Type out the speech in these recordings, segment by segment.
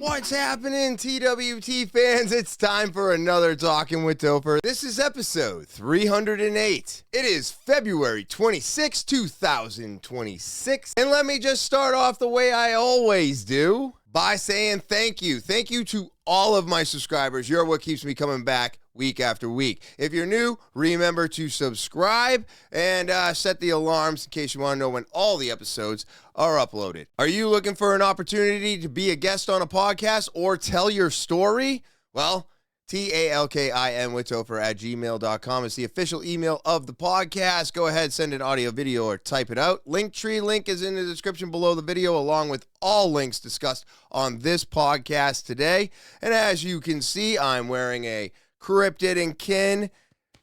What's happening, TwT fans? It's time for another Talking with Topher. This is episode 308. It is February 26, 2026. And let me just start off the way I always do by saying thank you. Thank you to all of my subscribers. You're what keeps me coming back week after week. If you're new, remember to subscribe and set the alarms in case you want to know when all the episodes are uploaded. Are you looking for an opportunity to be a guest on a podcast or tell your story? Well, talkinwithtopher@gmail.com is the official email of the podcast. Go ahead, send an audio, video, or type it out. Linktree link is in the description below the video, along with all links discussed on this podcast today. And as you can see, I'm wearing a Cryptid and Kin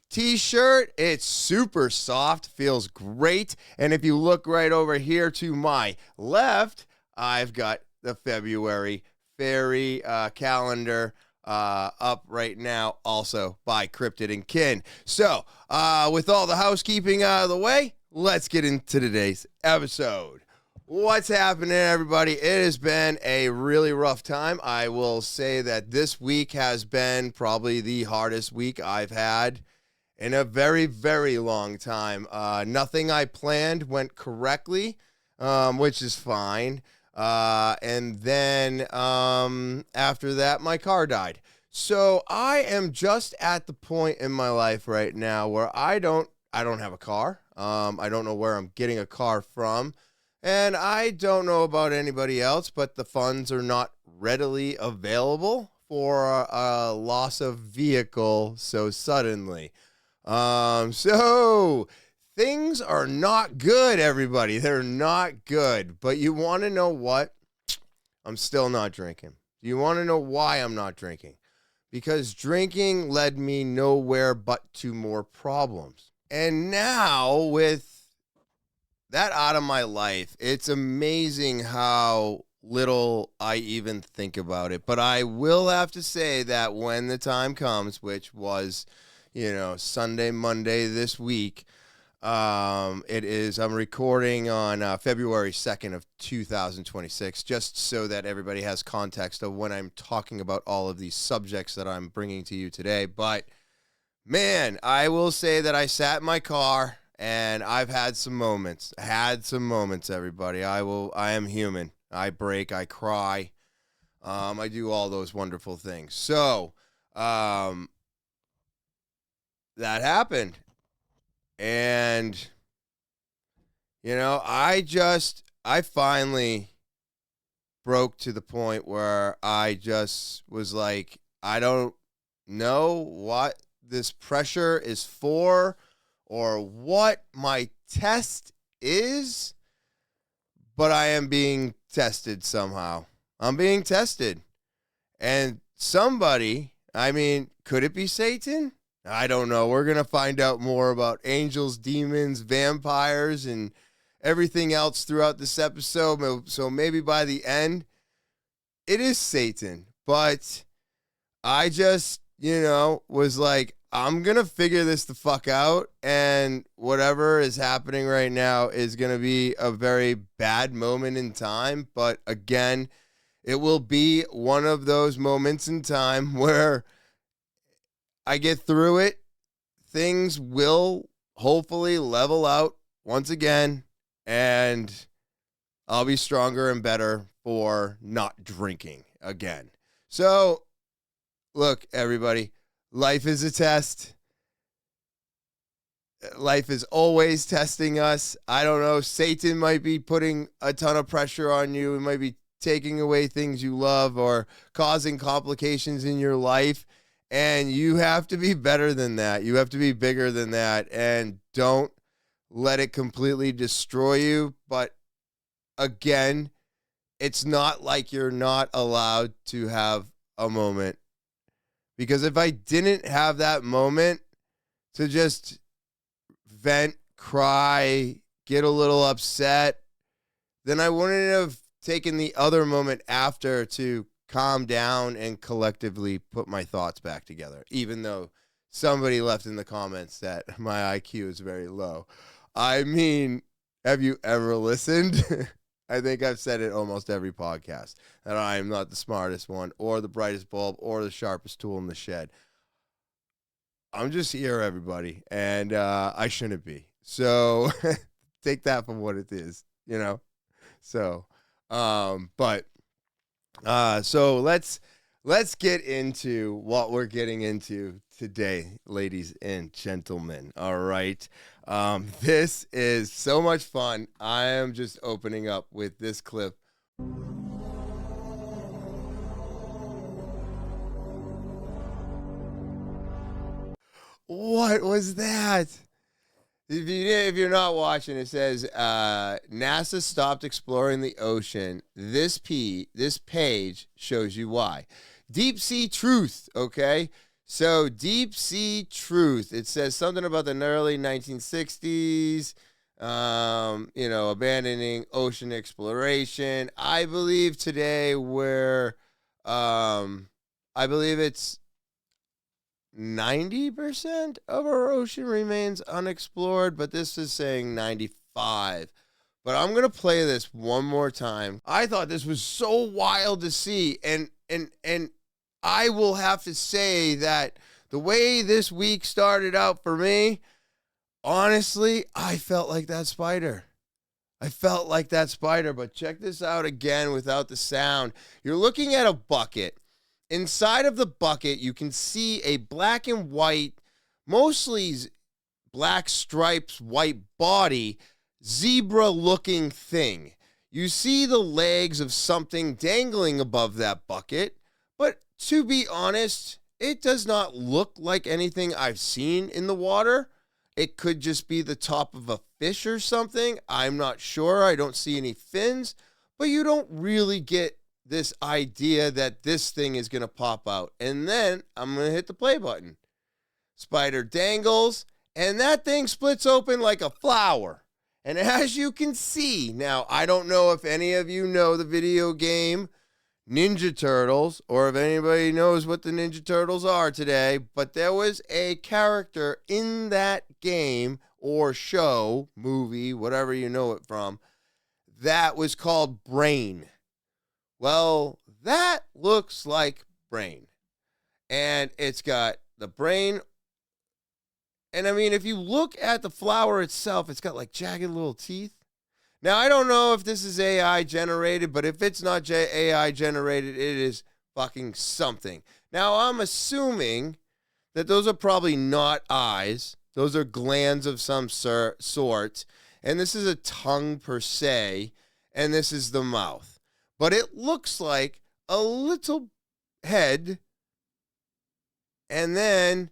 t-shirt. It's super soft, feels great. And if you look right over here to my left, I've got the February fairy calendar up right now, also by Cryptid and Kin. So, with all the housekeeping out of the way, let's get into today's episode. What's happening, everybody? It has been a really rough time. I will say that this week has been probably the hardest week I've had in a very, very long time. Nothing I planned went correctly, which is fine. And then after that, my car died. So I am just at the point in my life right now where I don't have a car. I don't know where I'm getting a car from. And I don't know about anybody else, but the funds are not readily available for a loss of vehicle so suddenly. So things are not good, everybody. They're not good. But you want to know what? I'm still not drinking. You want to know why I'm not drinking? Because drinking led me nowhere but to more problems. And now with that out of my life, it's amazing how little I even think about it. But I will have to say that when the time comes, which was, Sunday, Monday this week, I'm recording on February 2nd of 2026, just so that everybody has context of when I'm talking about all of these subjects that I'm bringing to you today. But, man, I will say that I sat in my car, and I've had some moments. Everybody. I am human. I break. I cry. I do all those wonderful things. So, that happened. And, I finally broke to the point where I just was like, I don't know what this pressure is for, or what my test is, but I am being tested somehow. I'm being tested. And somebody, could it be Satan? I don't know. We're going to find out more about angels, demons, vampires, and everything else throughout this episode. So maybe by the end, it is Satan. But I just, was like, I'm going to figure this the fuck out, and whatever is happening right now is going to be a very bad moment in time. But again, it will be one of those moments in time where I get through it. Things will hopefully level out once again, and I'll be stronger and better for not drinking again. So, look, everybody. Life is a test. Life is always testing us. I don't know. Satan might be putting a ton of pressure on you. It might be taking away things you love or causing complications in your life. And you have to be better than that. You have to be bigger than that. And don't let it completely destroy you. But again, it's not like you're not allowed to have a moment. Because if I didn't have that moment to just vent, cry, get a little upset, then I wouldn't have taken the other moment after to calm down and collectively put my thoughts back together, even though somebody left in the comments that my IQ is very low. Have you ever listened? I think I've said it almost every podcast that I am not the smartest one or the brightest bulb or the sharpest tool in the shed. I'm just here, everybody, and I shouldn't be. So take that for what it is, you know. So, so let's get into what we're getting into today, ladies and gentlemen. All right. This is so much fun. I am just opening up with this clip. What was that? If you're not watching, it says NASA stopped exploring the ocean. This page shows you why. Deep sea truth, okay? So deep sea truth. It says something about the early 1960s, abandoning ocean exploration. I believe today I believe it's 90% of our ocean remains unexplored, but this is saying 95. But I'm going to play this one more time. I thought this was so wild to see, and I will have to say that the way this week started out for me, honestly, I felt like that spider. But check this out again without the sound. You're looking at a bucket. Inside of the bucket, you can see a black and white, mostly black stripes, white body, zebra-looking thing. You see the legs of something dangling above that bucket, but to be honest, it does not look like anything I've seen in the water. It could just be the top of a fish or something. I'm not sure. I don't see any fins, but you don't really get this idea that this thing is going to pop out. And then I'm going to hit the play button. Spider dangles, and that thing splits open like a flower. And as you can see, now I don't know if any of you know the video game Ninja Turtles, or if anybody knows what the Ninja Turtles are today, but there was a character in that game or show, movie, whatever you know it from, that was called Brain. Well, that looks like brain. And it's got the brain. And I mean, if you look at the flower itself, it's got like jagged little teeth. Now, I don't know if this is AI generated, but if it's not AI generated, it is fucking something. Now, I'm assuming that those are probably not eyes. Those are glands of some sort. And this is a tongue per se. And this is the mouth. But it looks like a little head, and then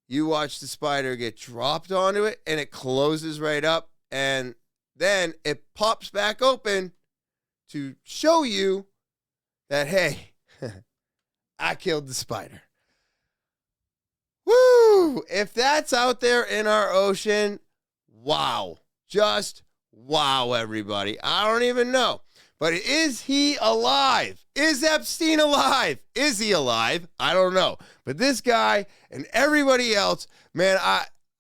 you watch the spider get dropped onto it, and it closes right up, and then it pops back open to show you that, hey, I killed the spider. Woo! If that's out there in our ocean, wow. Just wow, everybody. I don't even know. But is he alive? Is Epstein alive? Is he alive? I don't know. But this guy and everybody else, man,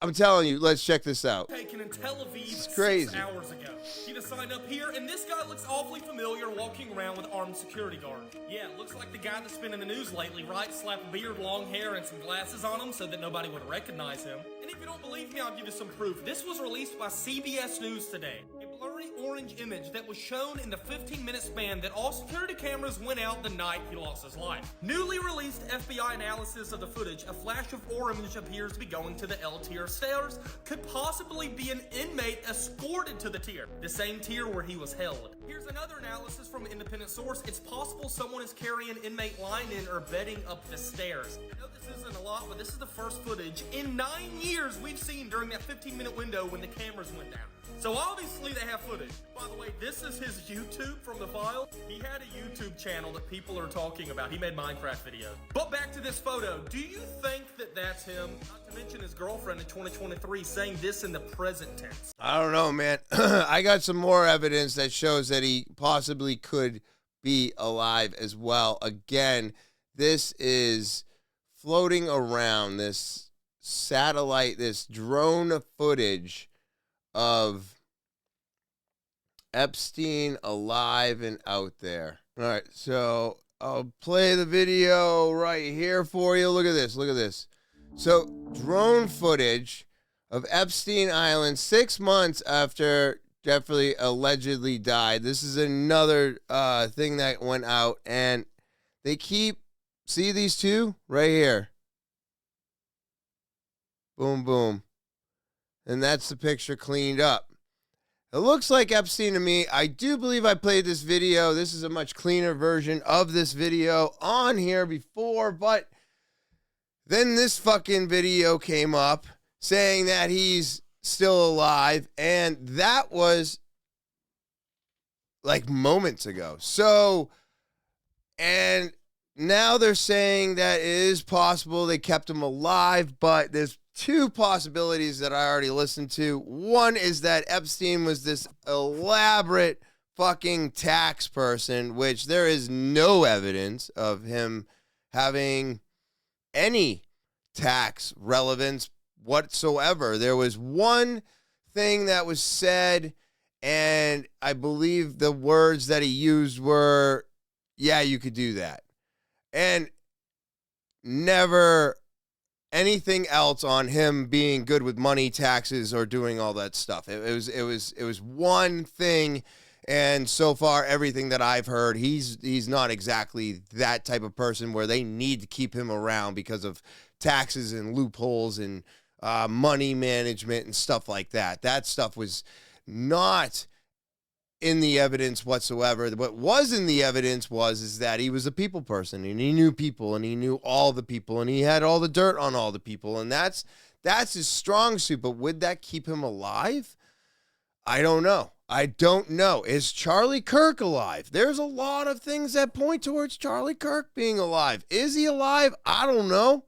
I'm telling you, let's check this out. Taken in Tel Aviv it's crazy. 6 hours ago. He just signed up here, and this guy looks awfully familiar walking around with armed security guards. Yeah, looks like the guy that's been in the news lately, right? Slap a beard, long hair, and some glasses on him so that nobody would recognize him. And if you don't believe me, I'll give you some proof. This was released by CBS News today. A blurry orange image that was shown in the 15-minute span that all security cameras went out the night he lost his life. Newly released FBI analysis of the footage, a flash of orange appears to be going to the L tier stairs, could possibly be an inmate escorted to the tier, the same tier where he was held. Here's another analysis from an independent source. It's possible someone is carrying inmate line-in or bedding up the stairs. I know this isn't a lot, but this is the first footage in 9 years we've seen during that 15-minute window when the cameras went down. So obviously they have footage. By the way, this is his YouTube from the file. He had a YouTube channel that people are talking about. He made Minecraft videos. But back to this photo. Do you think that that's him? Not to mention his girlfriend in 2023 saying this in the present tense. I don't know, man. I got some more evidence that shows that he possibly could be alive as well. Again, this is floating around, this satellite, this drone footage of Epstein alive and out there. All right, so I'll play the video right here for you. Look at this. Look at this. So, drone footage of Epstein Island 6 months after Jeffrey allegedly died. This is another thing that went out, and they keep, see these two right here. Boom, boom. And that's the picture cleaned up. It looks like Epstein to me. I do believe I played this video. This is a much cleaner version of this video on here before, but then this fucking video came up saying that he's still alive, and that was like moments ago. So, and now they're saying that it is possible they kept him alive, but there's two possibilities that I already listened to. One is that Epstein was this elaborate fucking tax person, which there is no evidence of him having any tax relevance whatsoever. There was one thing that was said, and I believe the words that he used were, yeah, you could do that. And never anything else on him being good with money, taxes, or doing all that stuff. It was one thing, and so far everything that I've heard, he's not exactly that type of person where they need to keep him around because of taxes and loopholes and money management and stuff like that. That stuff was not in the evidence whatsoever. What was in the evidence is that he was a people person, and he knew people, and he knew all the people, and he had all the dirt on all the people, and that's his strong suit. But would that keep him alive? I don't know. Is Charlie Kirk alive? There's a lot of things that point towards Charlie Kirk being alive. Is he alive? I don't know.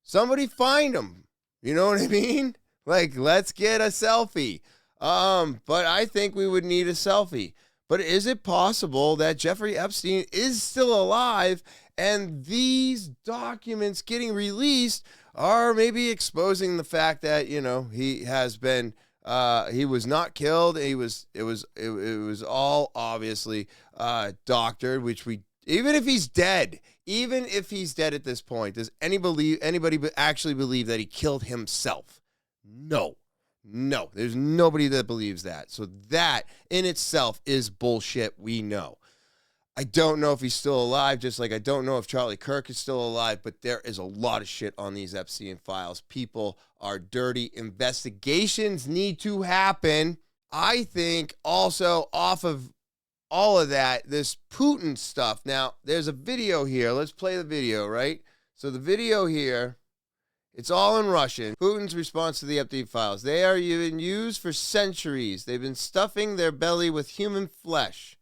Somebody find him. You know what I mean? Like, let's get a selfie. But I think we would need a selfie. But is it possible that Jeffrey Epstein is still alive, and these documents getting released are maybe exposing the fact that, you know, he has been, he was not killed. It was all obviously, doctored, which even if he's dead at this point, does anybody actually believe that he killed himself? No, there's nobody that believes that. So that in itself is bullshit, we know. I don't know if he's still alive, just like I don't know if Charlie Kirk is still alive, but there is a lot of shit on these Epstein files. People are dirty. Investigations need to happen. I think also off of all of that, this Putin stuff. Now, there's a video here. Let's play the video, right? So the video here, it's all in Russian. Putin's response to the Epstein files. They are been used for centuries. They've been stuffing their belly with human flesh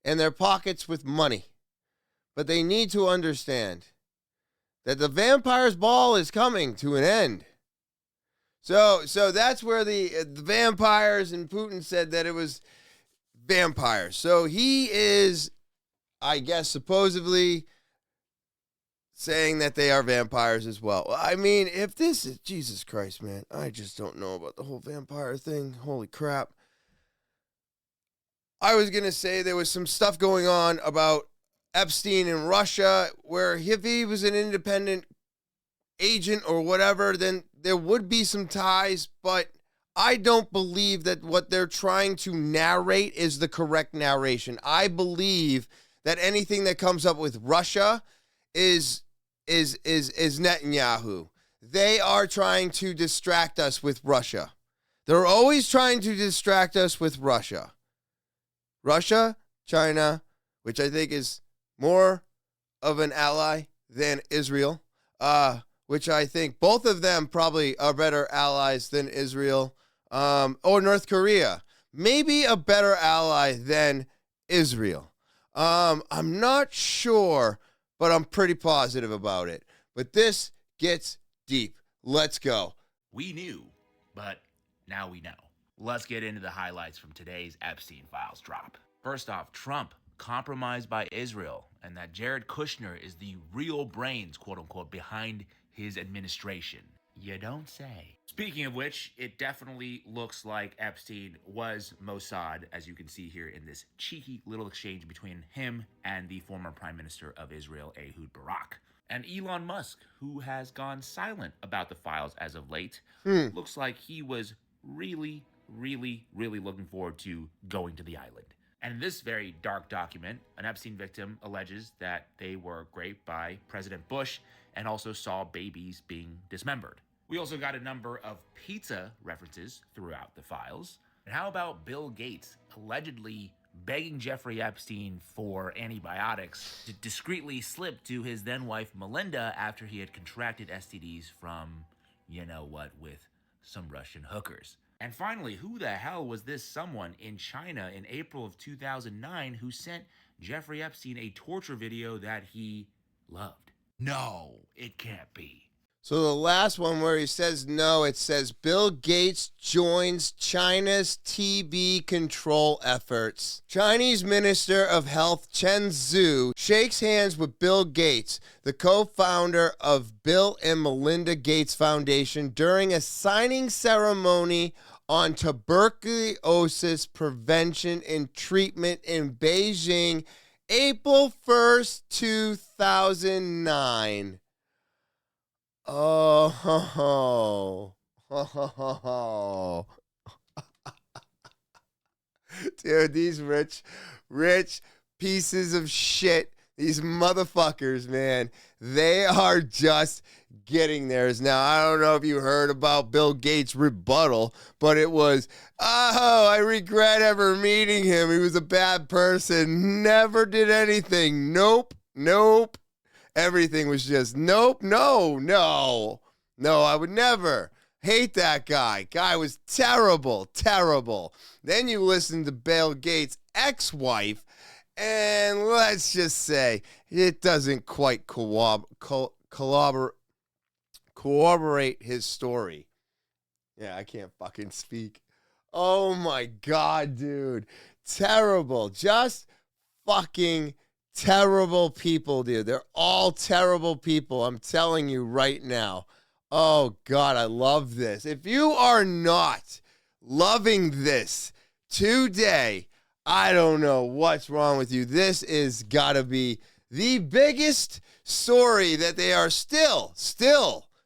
and their pockets with money. But they need to understand that the vampire's ball is coming to an end. So that's where the vampires, and Putin said that it was vampires. So he is, I guess, supposedly saying that they are vampires as well. I mean, if this is, Jesus Christ, man, I just don't know about the whole vampire thing. Holy crap. I was going to say there was some stuff going on about Epstein in Russia, where if he was an independent agent or whatever, then there would be some ties, but I don't believe that what they're trying to narrate is the correct narration. I believe that anything that comes up with Russia is Netanyahu. They are trying to distract us with Russia. They're always trying to distract us with Russia. Russia, China, which I think is more of an ally than Israel, which I think both of them probably are better allies than Israel, or North Korea. Maybe a better ally than Israel. I'm not sure, but I'm pretty positive about it. But this gets deep. Let's go. We knew, but now we know. Let's get into the highlights from today's Epstein Files drop. First off, Trump compromised by Israel, and that Jared Kushner is the real brains, quote unquote, behind his administration. You don't say. Speaking of which, it definitely looks like Epstein was Mossad, as you can see here in this cheeky little exchange between him and the former Prime Minister of Israel, Ehud Barak. And Elon Musk, who has gone silent about the files as of late, looks like he was really looking forward to going to the island. And in this very dark document, an Epstein victim alleges that they were raped by President Bush and also saw babies being dismembered. We also got a number of pizza references throughout the files. And how about Bill Gates allegedly begging Jeffrey Epstein for antibiotics to discreetly slip to his then wife Melinda after he had contracted STDs from, you know what, with some Russian hookers. And finally, who the hell was this someone in China in April of 2009 who sent Jeffrey Epstein a torture video that he loved? No, it can't be. So the last one where he says no, it says Bill Gates joins China's TB control efforts. Chinese Minister of Health Chen Zhu shakes hands with Bill Gates, the co-founder of Bill and Melinda Gates Foundation, during a signing ceremony on tuberculosis prevention and treatment in Beijing, April 1st, 2009. Oh, ho, ho. Ho, ho, ho, ho. Dude, these rich pieces of shit, these motherfuckers, man, they are just getting theirs. Now, I don't know if you heard about Bill Gates' rebuttal, but it was, oh, I regret ever meeting him. He was a bad person. Never did anything. Nope. Everything was just, nope, no, I would never. Hate that guy. Guy was terrible. Then you listen to Bill Gates' ex-wife, and let's just say it doesn't quite corroborate his story. Yeah, I can't fucking speak. Oh my God, dude. Terrible. Just fucking terrible people, dude. They're all terrible people. I'm telling you right now. Oh, God, I love this. If you are not loving this today, I don't know what's wrong with you. This is got to be the biggest story that they are still,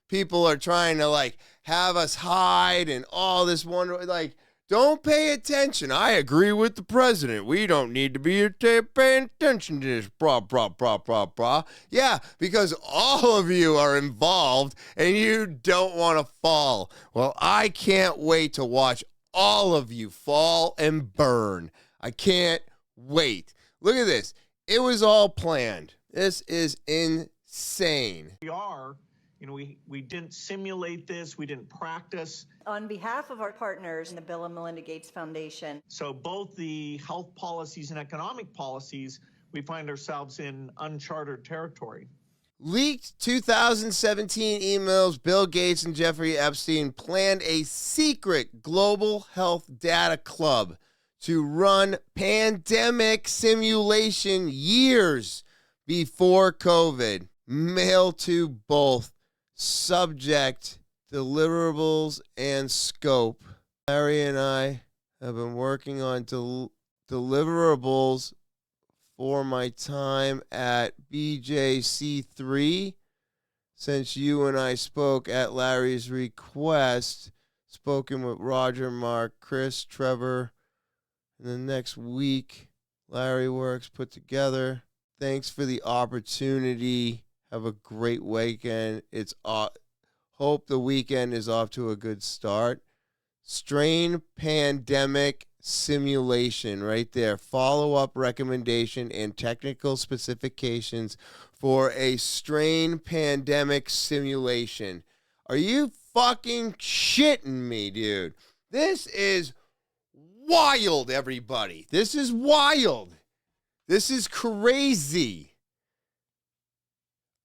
people are trying to, like, have us hide and all this wonder, like, don't pay attention. I agree with the president. We don't need to be paying attention to this, brah. Yeah, because all of you are involved and you don't want to fall. Well, I can't wait to watch all of you fall and burn. I can't wait. Look at this. It was all planned. This is insane. We didn't simulate this. We didn't practice. On behalf of our partners in the Bill and Melinda Gates Foundation. So both the health policies and economic policies, we find ourselves in uncharted territory. Leaked 2017 emails, Bill Gates and Jeffrey Epstein planned a secret global health data club to run pandemic simulation years before COVID. Mail to both. Subject, deliverables, and scope. Larry and I have been working on deliverables for my time at BJC3 since you and I spoke at Larry's request. Spoken with Roger, Mark, Chris, Trevor. And the next week, Larry works put together. Thanks for the opportunity. Have a great weekend. Hope the weekend is off to a good start. Strain pandemic simulation right there. Follow-up recommendation and technical specifications for a strain pandemic simulation. Are you fucking shitting me, dude? This is wild, everybody. This is wild. This is crazy.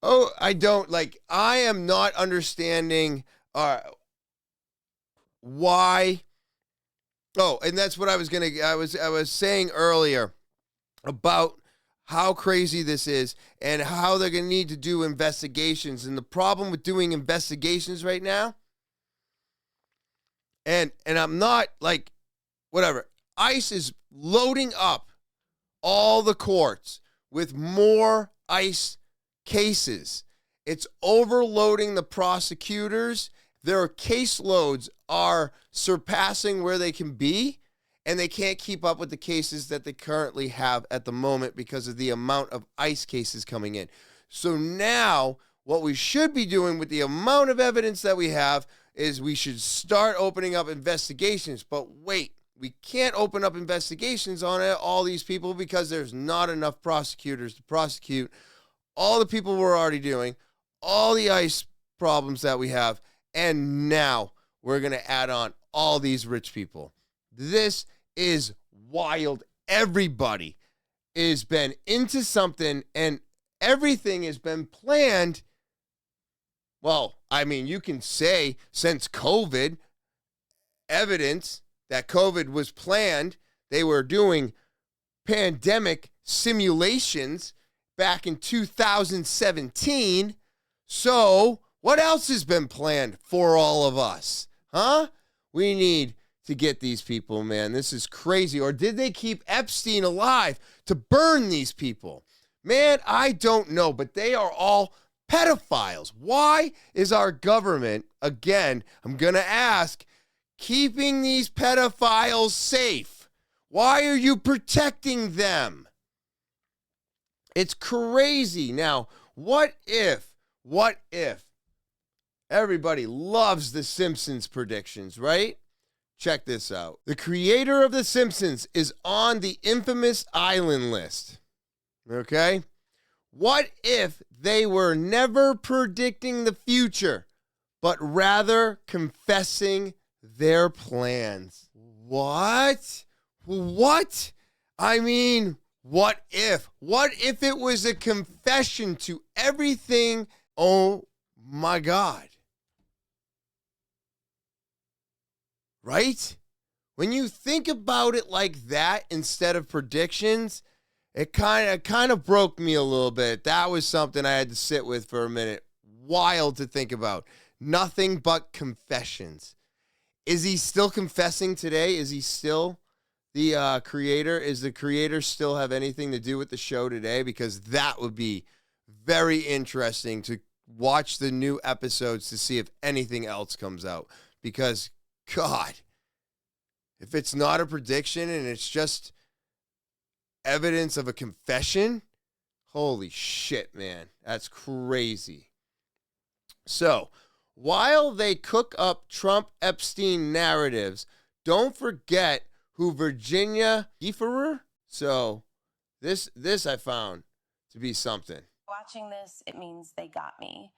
Oh, I am not understanding why. Oh, and that's what I was saying earlier about how crazy this is and how they're going to need to do investigations. And the problem with doing investigations right now, and I'm not like, whatever, ICE is loading up all the courts with more ICE cases. It's overloading the prosecutors. Their caseloads are surpassing where they can be, and they can't keep up with the cases that they currently have at the moment because of the amount of ICE cases coming in. So now what we should be doing with the amount of evidence that we have is we should start opening up investigations. But wait, we can't open up investigations on all these people because there's not enough prosecutors to prosecute all the people we're already doing, all the ICE problems that we have, and now we're going to add on all these rich people. This is wild. Everybody has been into something, and everything has been planned. Well, I mean, you can say since COVID, evidence that COVID was planned. They were doing pandemic simulations back in 2017. So what else has been planned for all of us? Huh? We need to get these people, man. This is crazy. Or did they keep Epstein alive to burn these people? Man, I don't know, but they are all pedophiles. Why is our government, again, I'm going to ask, keeping these pedophiles safe? Why are you protecting them? It's crazy. Now, what if everybody loves the Simpsons predictions, right? Check this out. The creator of The Simpsons is on the infamous island list. Okay? What if they were never predicting the future, but rather confessing their plans? What? What? I mean, what if? What if it was a confession to everything? Oh my God. Right? When you think about it like that instead of predictions, it kind of broke me a little bit. That was something I had to sit with for a minute. Wild to think about. Nothing but confessions. Is he still confessing today? Is he still the creator? Is the creator still have anything to do with the show today? Because that would be very interesting to watch the new episodes to see if anything else comes out. Because, God, if it's not a prediction and it's just evidence of a confession, holy shit, man. That's crazy. So, while they cook up Trump Epstein narratives, don't forget who Virginia Giuffre. So, this I found to be something. Watching this, it means they got me.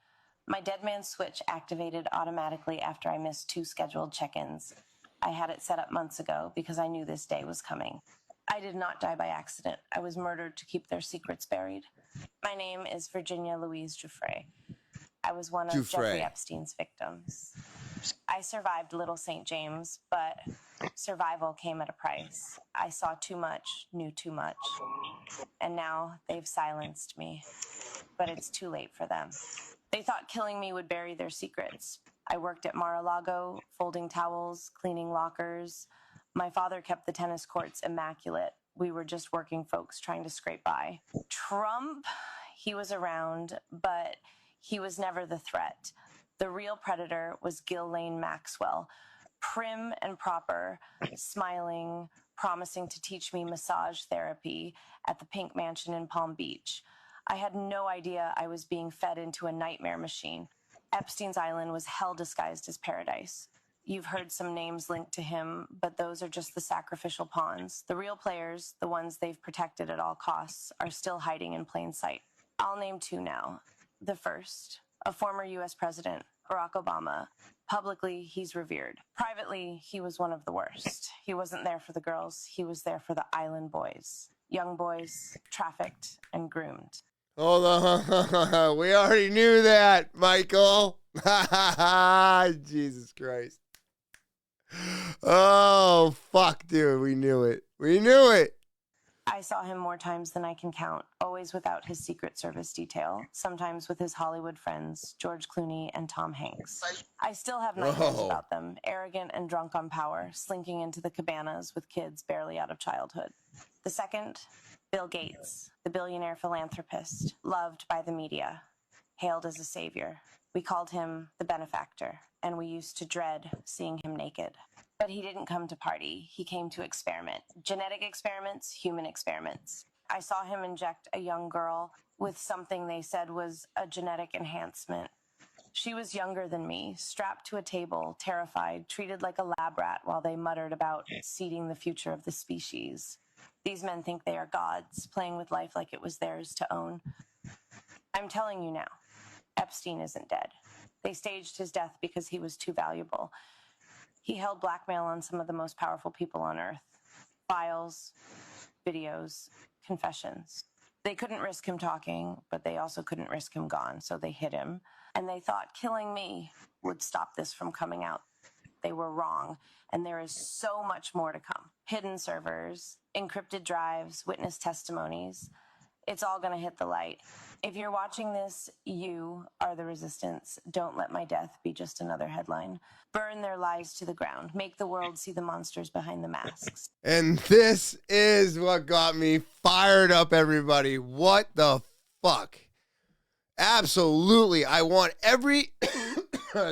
My dead man switch activated automatically after I missed 2 scheduled check-ins. I had it set up months ago because I knew this day was coming. I did not die by accident. I was murdered to keep their secrets buried. My name is Virginia Louise Giuffre. I was one of Jeffrey Epstein's victims. I survived Little St. James, but survival came at a price. I saw too much, knew too much, and now they've silenced me. But it's too late for them. They thought killing me would bury their secrets. I worked at Mar-a-Lago, folding towels, cleaning lockers. My father kept the tennis courts immaculate. We were just working folks trying to scrape by. Trump, he was around, but he was never the threat. The real predator was Ghislaine Maxwell, prim and proper, smiling, promising to teach me massage therapy at the Pink Mansion in Palm Beach. I had no idea I was being fed into a nightmare machine. Epstein's Island was hell disguised as paradise. You've heard some names linked to him, but those are just the sacrificial pawns. The real players, the ones they've protected at all costs, are still hiding in plain sight. I'll name 2 now. The first, a former U.S. president, Barack Obama. Publicly, he's revered. Privately, he was one of the worst. He wasn't there for the girls. He was there for the island boys. Young boys, trafficked and groomed. Hold on. We already knew that, Michael. Jesus Christ. Oh, fuck, dude. We knew it. We knew it. I saw him more times than I can count, always without his Secret Service detail, sometimes with his Hollywood friends, George Clooney and Tom Hanks. I still have nightmares about them, arrogant and drunk on power, slinking into the cabanas with kids barely out of childhood. The second, Bill Gates, the billionaire philanthropist, loved by the media, hailed as a savior. We called him the benefactor, and we used to dread seeing him naked. But he didn't come to party. He came to experiment. Genetic experiments, human experiments. I saw him inject a young girl with something they said was a genetic enhancement. She was younger than me, strapped to a table, terrified, treated like a lab rat while they muttered about seeding the future of the species. These men think they are gods, playing with life like it was theirs to own. I'm telling you now, Epstein isn't dead. They staged his death because he was too valuable. He held blackmail on some of the most powerful people on Earth. Files, videos, confessions. They couldn't risk him talking, but they also couldn't risk him gone, so they hid him. And they thought killing me would stop this from coming out. They were wrong, and there is so much more to come. Hidden servers, encrypted drives, witness testimonies. It's all going to hit the light. If you're watching this, you are the resistance. Don't let my death be just another headline. Burn their lies to the ground. Make the world see the monsters behind the masks. And this is what got me fired up, everybody. What the fuck? Absolutely. I want every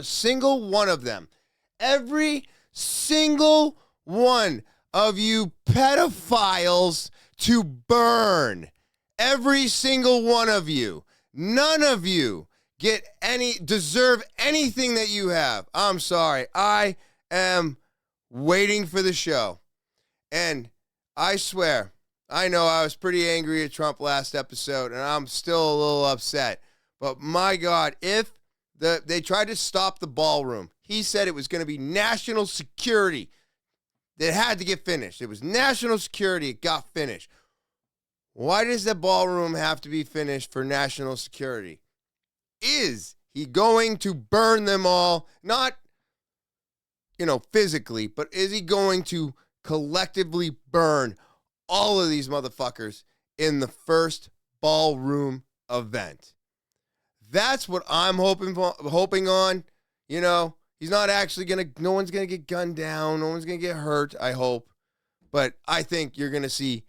single one of them. Every single one of you pedophiles to burn. Every single one of you. None of you deserve anything that you have. I'm sorry. I am waiting for the show. And I swear, I know I was pretty angry at Trump last episode, and I'm still a little upset. But my God, if they tried to stop the ballroom, he said it was going to be national security that had to get finished. It was national security. It got finished. Why does the ballroom have to be finished for national security? Is he going to burn them all? Not, physically, but is he going to collectively burn all of these motherfuckers in the first ballroom event? That's what I'm hoping on. He's not actually no one's going to get gunned down. No one's going to get hurt, I hope. But I think you're going to see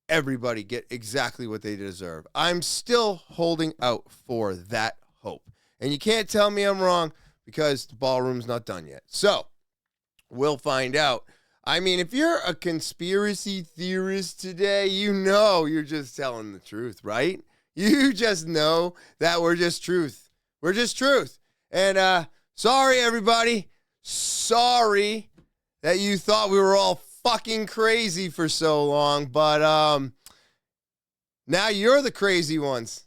everybody get exactly what they deserve. I'm still holding out for that hope. And you can't tell me I'm wrong because the ballroom's not done yet. So, we'll find out. I mean, if you're a conspiracy theorist today, you're just telling the truth, right? You just know that we're just truth. We're just truth. And sorry, everybody. Sorry that you thought we were all fucking crazy for so long, but now you're the crazy ones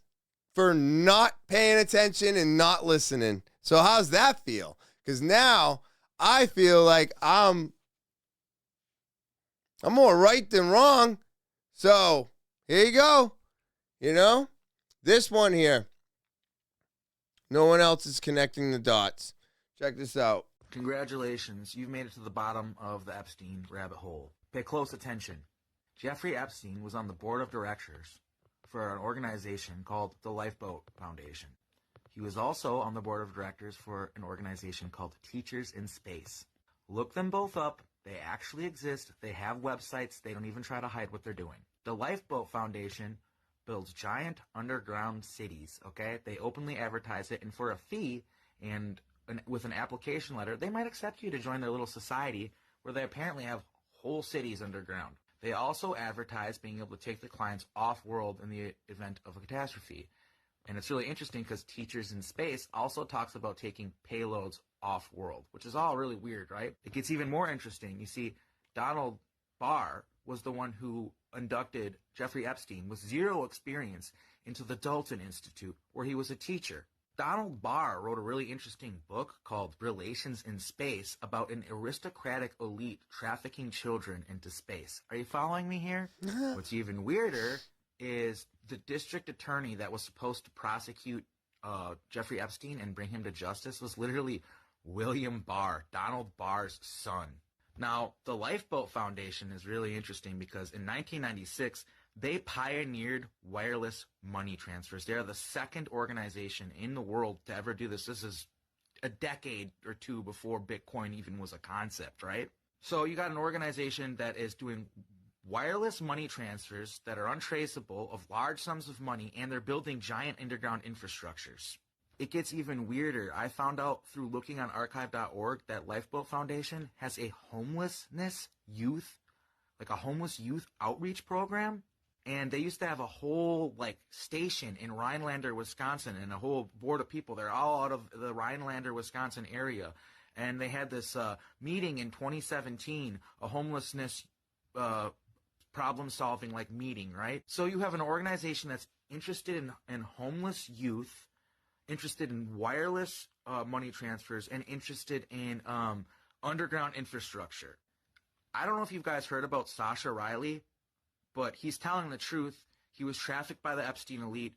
for not paying attention and not listening. So how's that feel? Because now I feel like I'm more right than wrong. So here you go. This one here. No one else is connecting the dots. Check this out. Congratulations, you've made it to the bottom of the Epstein rabbit hole. Pay close attention. Jeffrey Epstein was on the board of directors for an organization called the Lifeboat Foundation. He was also on the board of directors for an organization called Teachers in Space. Look them both up. They actually exist. They have websites. They don't even try to hide what they're doing. The Lifeboat Foundation builds giant underground cities, okay? They openly advertise it, and for a fee and with an application letter, they might accept you to join their little society where they apparently have whole cities underground. They also advertise being able to take the clients off-world in the event of a catastrophe. And it's really interesting because Teachers in Space also talks about taking payloads off-world, which is all really weird, right? It gets even more interesting. You see, Donald Barr was the one who inducted Jeffrey Epstein with zero experience into the Dalton Institute, where he was a teacher. Donald Barr wrote a really interesting book called Relations in Space about an aristocratic elite trafficking children into space. Are you following me here? What's even weirder is the district attorney that was supposed to prosecute Jeffrey Epstein and bring him to justice was literally William Barr, Donald Barr's son. Now, the Lifeboat Foundation is really interesting because in 1996, they pioneered wireless money transfers. They are the second organization in the world to ever do this. This is a decade or two before Bitcoin even was a concept, right? So you got an organization that is doing wireless money transfers that are untraceable of large sums of money, and they're building giant underground infrastructures. It gets even weirder. I found out through looking on archive.org that Lifeboat Foundation has a homeless youth outreach program. And they used to have a whole station in Rhinelander, Wisconsin, and a whole board of people. They're all out of the Rhinelander, Wisconsin area. And they had this meeting in 2017, a homelessness problem-solving meeting, right? So you have an organization that's interested in homeless youth, interested in wireless money transfers, and interested in underground infrastructure. I don't know if you guys heard about Sasha Riley, but he's telling the truth. He was trafficked by the Epstein elite.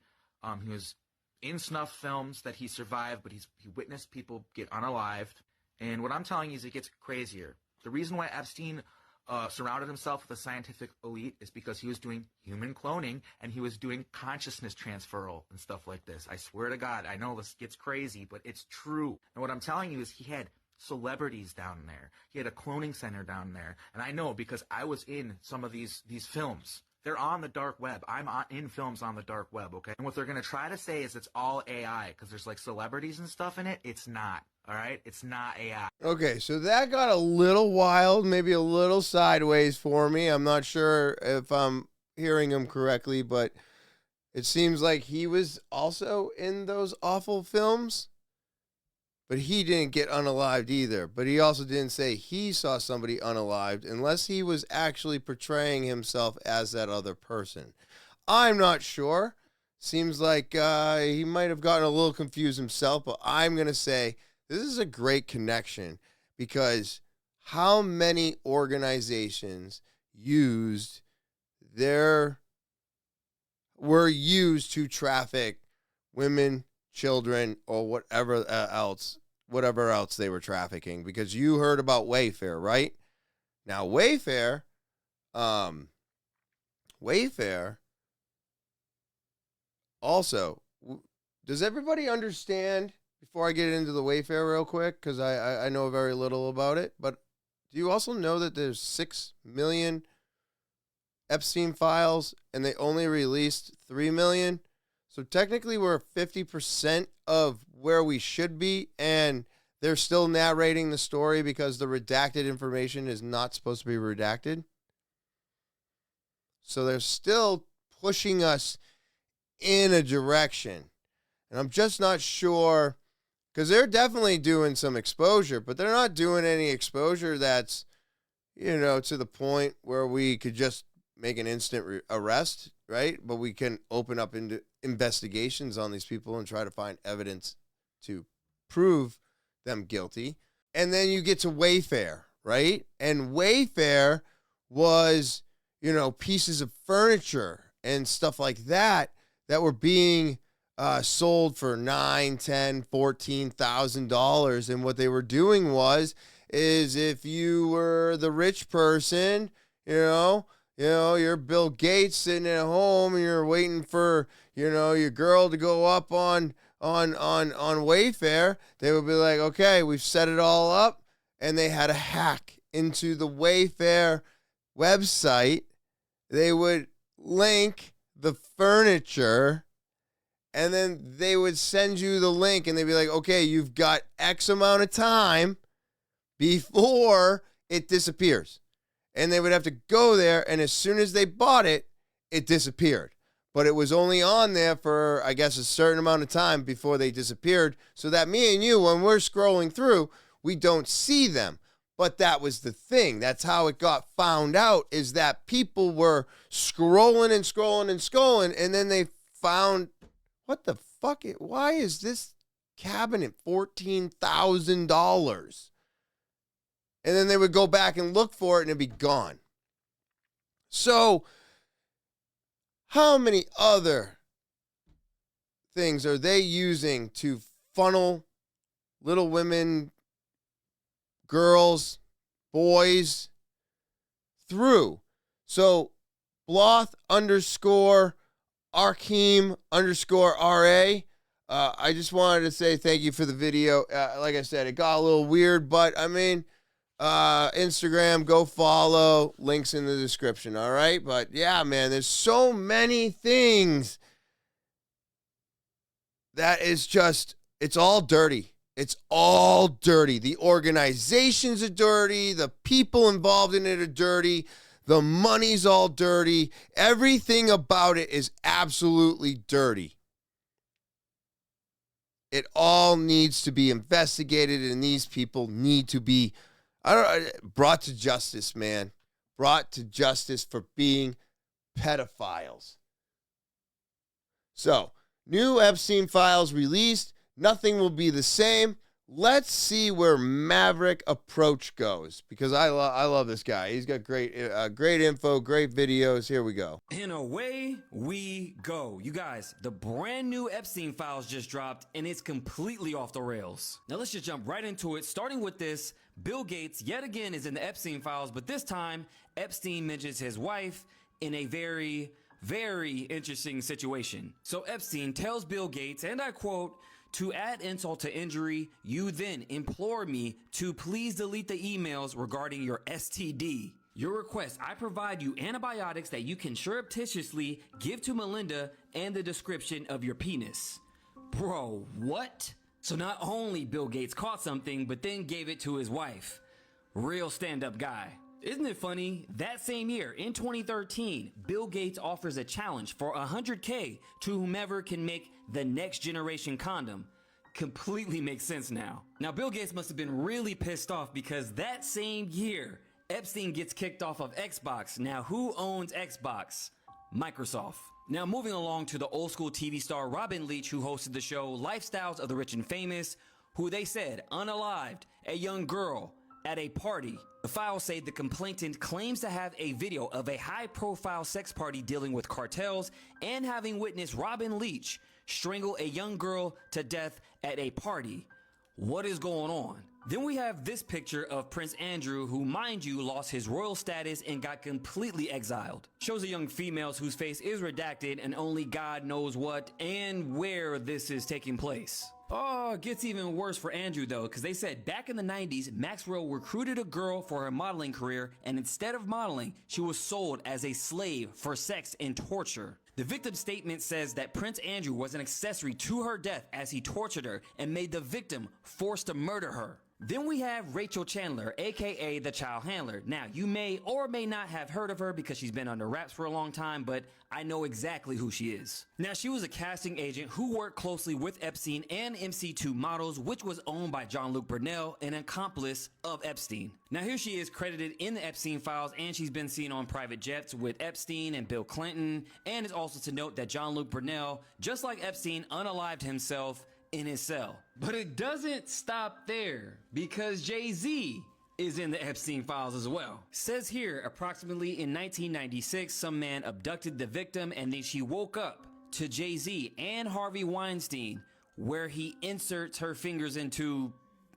He was in snuff films that he survived, but he witnessed people get unalived. And what I'm telling you is it gets crazier. The reason why Epstein surrounded himself with a scientific elite is because he was doing human cloning and he was doing consciousness transferal and stuff like this. I swear to God, I know this gets crazy, but it's true. And what I'm telling you is he had celebrities down there. He had a cloning center down there. And I know because I was in some of these films. They're on the dark web. I'm in films on the dark web, okay? And what they're going to try to say is it's all AI because there's celebrities and stuff in it. It's not, all right? It's not AI. Okay, so that got a little wild, maybe a little sideways for me. I'm not sure if I'm hearing him correctly, but it seems like he was also in those awful films. But he didn't get unalived either. But he also didn't say he saw somebody unalived unless he was actually portraying himself as that other person. I'm not sure. Seems like he might have gotten a little confused himself, but I'm going to say this is a great connection because how many organizations were used to traffic women, children, or whatever else they were trafficking, because you heard about Wayfair, right? Now Wayfair also, does everybody understand, before I get into the Wayfair real quick, because I know very little about it, but do you also know that there's 6 million Epstein files and they only released 3 million? So technically we're 50% of where we should be, and they're still narrating the story because the redacted information is not supposed to be redacted. So they're still pushing us in a direction. And I'm just not sure, because they're definitely doing some exposure, but they're not doing any exposure that's, to the point where we could just make an instant arrest, right? But we can open up into investigations on these people and try to find evidence to prove them guilty. And then you get to Wayfair, right? And Wayfair was, pieces of furniture and stuff like that were being sold for $9,000, $10,000, $14,000. And what they were doing is if you were the rich person, you're Bill Gates sitting at home and you're waiting for, your girl to go up on Wayfair, they would be like, okay, we've set it all up. And they had a hack into the Wayfair website. They would link the furniture and then they would send you the link and they'd be like, okay, you've got X amount of time before it disappears. And they would have to go there, and as soon as they bought it, it disappeared. But it was only on there for, I guess, a certain amount of time before they disappeared, so that me and you, when we're scrolling through, we don't see them. But that was the thing. That's how it got found out, is that people were scrolling and scrolling and scrolling, and then they found, what the fuck? Why is this cabinet $14,000? And then they would go back and look for it and it'd be gone. So, how many other things are they using to funnel little women, girls, boys through. So Bloth _ Arkeem _ RA. I just wanted to say thank you for the video. Like I said, it got a little weird, but I mean, Instagram, go follow. Links in the description, all right? But yeah, man, there's so many things that is just, it's all dirty. It's all dirty. The organizations are dirty. The people involved in it are dirty. The money's all dirty. Everything about it is absolutely dirty. It all needs to be investigated, and these people need to be brought to justice, man. Brought to justice for being pedophiles. So, new Epstein files released. Nothing will be the same. Let's see where Maverick Approach goes, because I love this guy. He's got great info, great videos. Here we go. And away we go. You guys, the brand new Epstein files just dropped, and it's completely off the rails. Now let's just jump right into it, starting with this. Bill Gates yet again is in the Epstein files, but this time Epstein mentions his wife in a very, very interesting situation. So Epstein tells Bill Gates, and I quote, "To add insult to injury, you then implore me to please delete the emails regarding your STD. Your request, I provide you antibiotics that you can surreptitiously give to Melinda and the description of your penis." Bro, what? So not only Bill Gates caught something, but then gave it to his wife. Real stand-up guy. Isn't it funny? That same year, in 2013, Bill Gates offers a challenge for $100K to whomever can make the next generation condom. Completely makes sense now. Now, Bill Gates must have been really pissed off because that same year, Epstein gets kicked off of Xbox. Now, who owns Xbox? Microsoft. Now, moving along to the old school TV star Robin Leach, who hosted the show Lifestyles of the Rich and Famous, who they said unalived a young girl at a party. The files say the complainant claims to have a video of a high-profile sex party dealing with cartels and having witnessed Robin Leach strangle a young girl to death at a party. What is going on? Then we have this picture of Prince Andrew, who, mind you, lost his royal status and got completely exiled. Shows a young female whose face is redacted and only God knows what and where this is taking place. Oh, it gets even worse for Andrew though, because they said back in the 90s, Maxwell recruited a girl for her modeling career, and instead of modeling, she was sold as a slave for sex and torture. The victim's statement says that Prince Andrew was an accessory to her death as he tortured her and made the victim forced to murder her. Then we have Rachel Chandler, aka the child handler. Now, you may or may not have heard of her because she's been under wraps for a long time, but I know exactly who she is. Now, she was a casting agent who worked closely with Epstein and MC2 Models, which was owned by Jean-Luc Brunel, an accomplice of Epstein. Now, here she is credited in the Epstein files, and she's been seen on private jets with Epstein and Bill Clinton. And it's also to note that Jean-Luc Brunel, just like Epstein, unalived himself in his cell. But it doesn't stop there, because Jay-Z is in the Epstein files as well. Says here, approximately in 1996, some man abducted the victim and then she woke up to Jay-Z and Harvey Weinstein, where he inserts her fingers into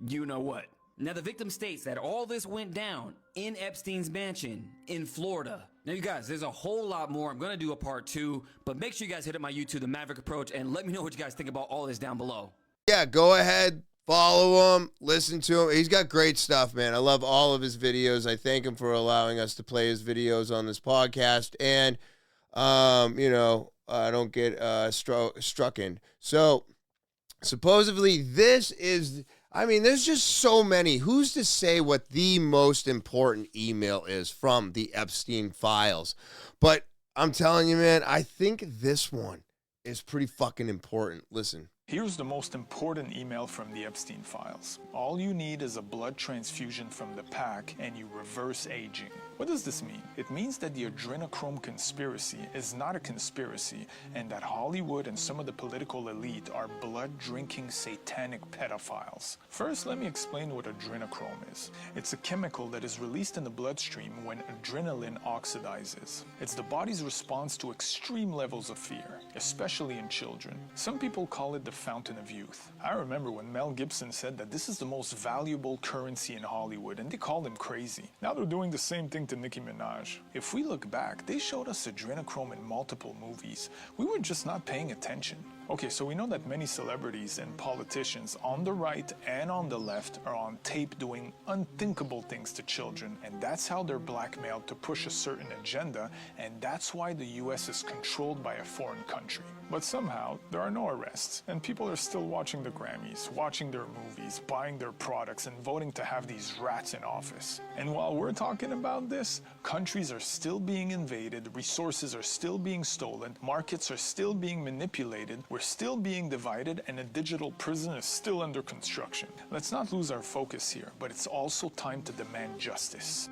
you know what. Now, the victim states that all this went down in Epstein's mansion in Florida. Now, you guys, there's a whole lot more. I'm going to do a part 2, but make sure you guys hit up my YouTube, The Maverick Approach, and let me know what you guys think about all this down below. Yeah, go ahead, follow him, listen to him. He's got great stuff, man. I love all of his videos. I thank him for allowing us to play his videos on this podcast, and, you know, I don't get struck in. So, supposedly, this is... I mean, there's just so many. Who's to say what the most important email is from the Epstein files? But I'm telling you, man, I think this one is pretty fucking important. Listen. Here's the most important email from the Epstein files. All you need is a blood transfusion from the pack and you reverse aging. What does this mean? It means that the Adrenochrome conspiracy is not a conspiracy and that Hollywood and some of the political elite are blood-drinking satanic pedophiles. First, let me explain what adrenochrome is. It's a chemical that is released in the bloodstream when adrenaline oxidizes. It's the body's response to extreme levels of fear, especially in children. Some people call it the fountain of youth. I remember when Mel Gibson said that this is the most valuable currency in Hollywood, and they called him crazy. Now they're doing the same thing to Nicki Minaj. If we look back, they showed us adrenochrome in multiple movies. We were just not paying attention. Okay, so we know that many celebrities and politicians on the right and on the left are on tape doing unthinkable things to children, and that's how they're blackmailed to push a certain agenda, and that's why the US is controlled by a foreign country. But somehow, there are no arrests, and people are still watching the Grammys, watching their movies, buying their products, and voting to have these rats in office. And while we're talking about this, countries are still being invaded, resources are still being stolen, markets are still being manipulated, we're still being divided, and a digital prison is still under construction. Let's not lose our focus here, but it's also time to demand justice.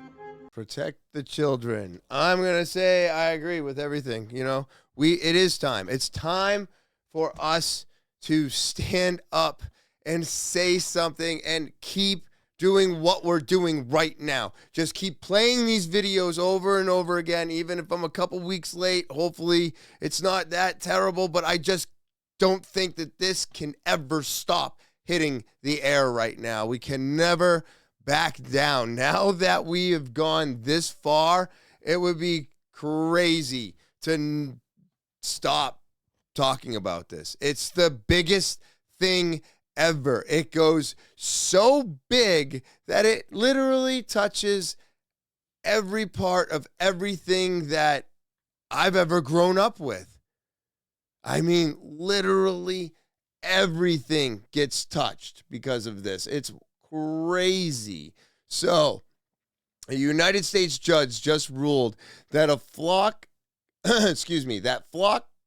Protect the children. I'm going to say I agree with everything. You know, it is time. It's time for us to stand up and say something and keep doing what we're doing right now. Just keep playing these videos over and over again, even if I'm a couple weeks late. Hopefully it's not that terrible, but I just don't think that this can ever stop hitting the air right now. We can never back down. Now that we have gone this far, it would be crazy to stop talking about this. It's the biggest thing ever. It goes so big that it literally touches every part of everything that I've ever grown up with. I mean, literally everything gets touched because of this. It's crazy. So, a United States judge just ruled that flock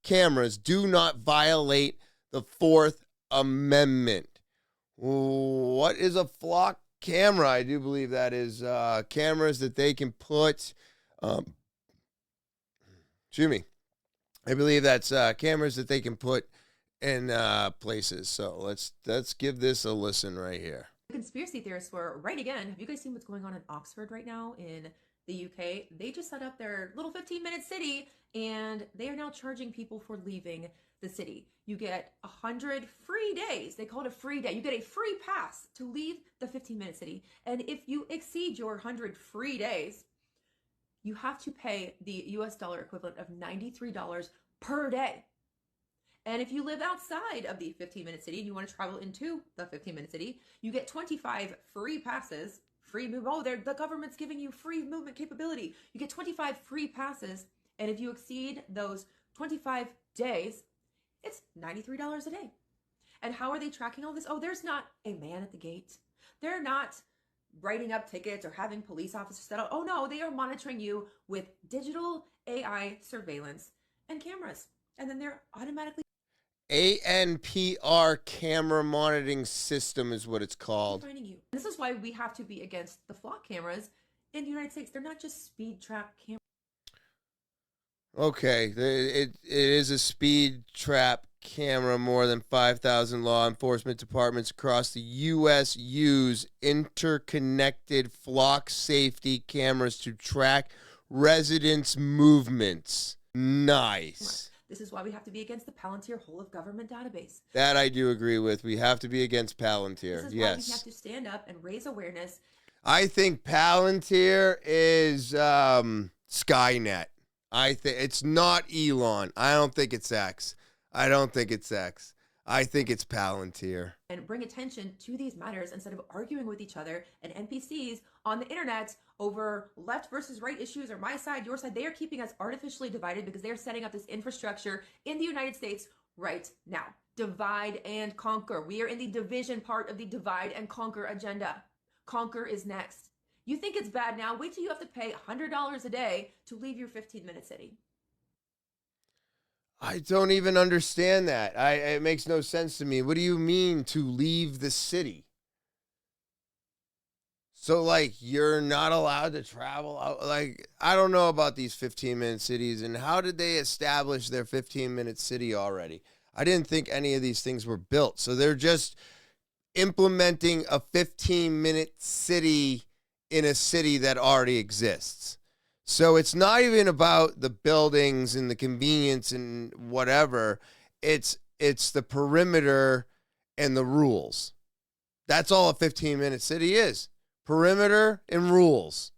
cameras do not violate the Fourth Amendment. What is a flock camera? I do believe that is cameras that they can put. I believe that's cameras that they can put in places. So let's give this a listen right here. Conspiracy theorists were right again. Have you guys seen what's going on in Oxford right now in the UK? They just set up their little 15-minute city, and they are now charging people for leaving the city. You get 100 free days. They call it a free day. You get a free pass to leave the 15-minute city. And if you exceed your 100 free days, you have to pay the US dollar equivalent of $93 per day. And if you live outside of the 15-minute city and you want to travel into the 15-minute city, you get 25 free passes, free move. Oh, the government's giving you free movement capability. You get 25 free passes. And if you exceed those 25 days, it's $93 a day. And how are they tracking all this? Oh, there's not a man at the gate. They're not writing up tickets or having police officers set up. Oh no, they are monitoring you with digital AI surveillance and cameras. And then they're automatically ANPR camera monitoring system is what it's called. finding you. This is why we have to be against the flock cameras in the United States. They're not just speed trap cameras. Okay, it is a speed trap camera. More than 5,000 law enforcement departments across the U.S. use interconnected flock safety cameras to track residents' movements. Nice. This is why we have to be against the Palantir whole of government database. That I do agree with. We have to be against Palantir. This is yes. why we have to stand up and raise awareness. I think Palantir is Skynet. I think it's not Elon. I don't think it's X. I don't think it's X. I think it's Palantir. And bring attention to these matters instead of arguing with each other and NPCs on the internet over left versus right issues or my side, your side. They are keeping us artificially divided because they're setting up this infrastructure in the United States right now. Divide and conquer. We are in the division part of the divide and conquer agenda. Conquer is next. You think it's bad now? Wait till you have to pay $100 a day to leave your 15-minute city. I don't even understand that. It makes no sense to me. What do you mean to leave the city? So, like, you're not allowed to travel out? Like, I don't know about these 15-minute cities, and how did they establish their 15-minute city already? I didn't think any of these things were built. So they're just implementing a 15-minute city in a city that already exists. So it's not even about the buildings and the convenience and whatever. It's it's the perimeter and the rules. That's all a 15-minute city is. Perimeter and rules.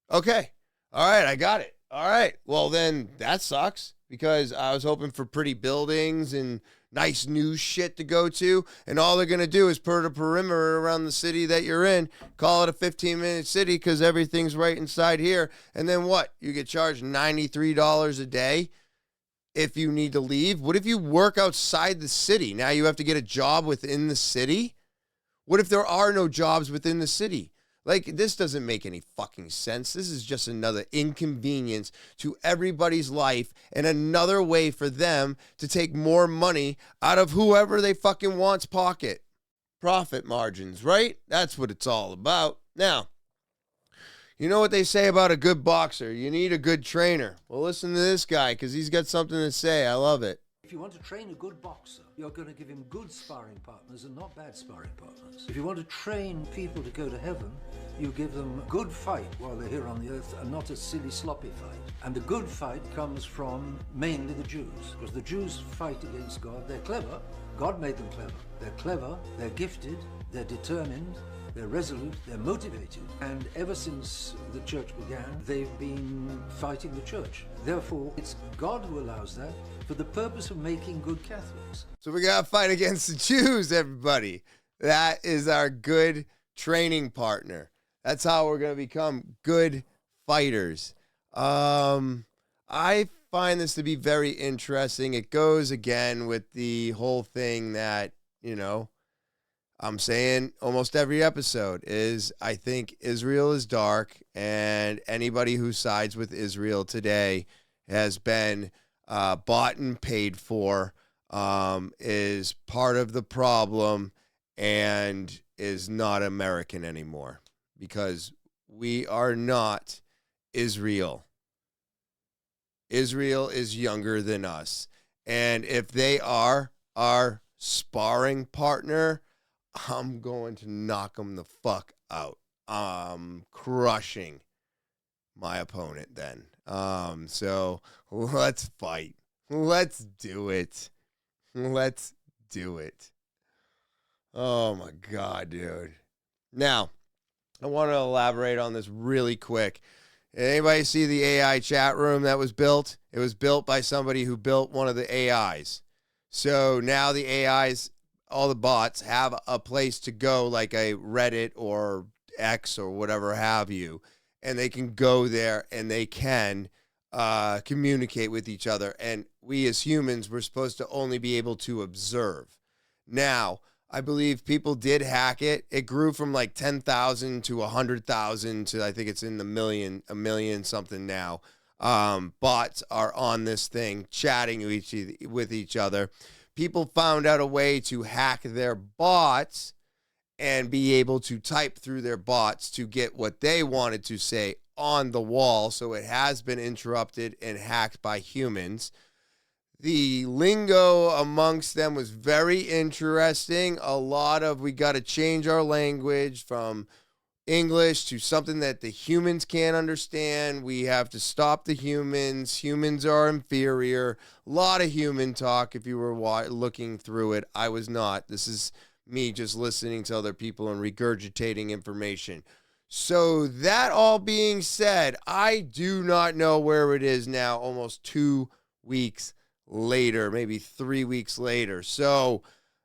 Okay. All right, I got it. All right. Well, then that sucks because I was hoping for pretty buildings and nice new shit to go to, and all they're going to do is put a perimeter around the city that you're in, call it a 15-minute city because everything's right inside here, and then what? You get charged $93 a day if you need to leave? What if you work outside the city? Now you have to get a job within the city? What if there are no jobs within the city? Like, this doesn't make any fucking sense. This is just another inconvenience to everybody's life and another way for them to take more money out of whoever they fucking want's pocket. Profit margins, right? That's what it's all about. Now, you know what they say about a good boxer? You need a good trainer. Well, listen to this guy because he's got something to say. I love it. If you want to train a good boxer, you're going to give him good sparring partners and not bad sparring partners. If you want to train people to go to heaven, you give them a good fight while they're here on the earth and not a silly, sloppy fight. And the good fight comes from mainly the Jews, because the Jews fight against God. They're clever. God made them clever. They're clever, they're gifted, they're determined, they're resolute, they're motivated. And ever since the church began, they've been fighting the church. Therefore, it's God who allows that for the purpose of making good Catholics. So we got to fight against the Jews, everybody. That is our good training partner. That's how we're going to become good fighters. I find this to be very interesting. It goes again with the whole thing that, you know, I'm saying almost every episode is I think Israel is dark, and anybody who sides with Israel today has been bought and paid for, is part of the problem, and is not American anymore, because we are not Israel. Israel is younger than us, and if they are our sparring partner, I'm going to knock them the fuck out. Crushing my opponent then. So let's fight. Let's do it. Let's do it. Oh my God, dude. Now, I want to elaborate on this really quick. Anybody see the AI chat room that was built? It was built by somebody who built one of the AIs. So now the AIs, all the bots, have a place to go, like a Reddit or X or whatever have you, and they can go there and they can communicate with each other. And we as humans, we're supposed to only be able to observe. Now, I believe people did hack it. It grew from like 10,000 to 100,000 to I think it's in the a million something now. Bots are on this thing chatting with each other. People found out a way to hack their bots and be able to type through their bots to get what they wanted to say on the wall. So it has been interrupted and hacked by humans. The lingo amongst them was very interesting. A lot of, we got to change our language from English to something that the humans can't understand. We have to stop the humans. Humans are inferior. A lot of human talk if you were looking through it. I was not. This is me just listening to other people and regurgitating information. So that all being said, I do not know where it is now, almost 2 weeks later, maybe 3 weeks later. So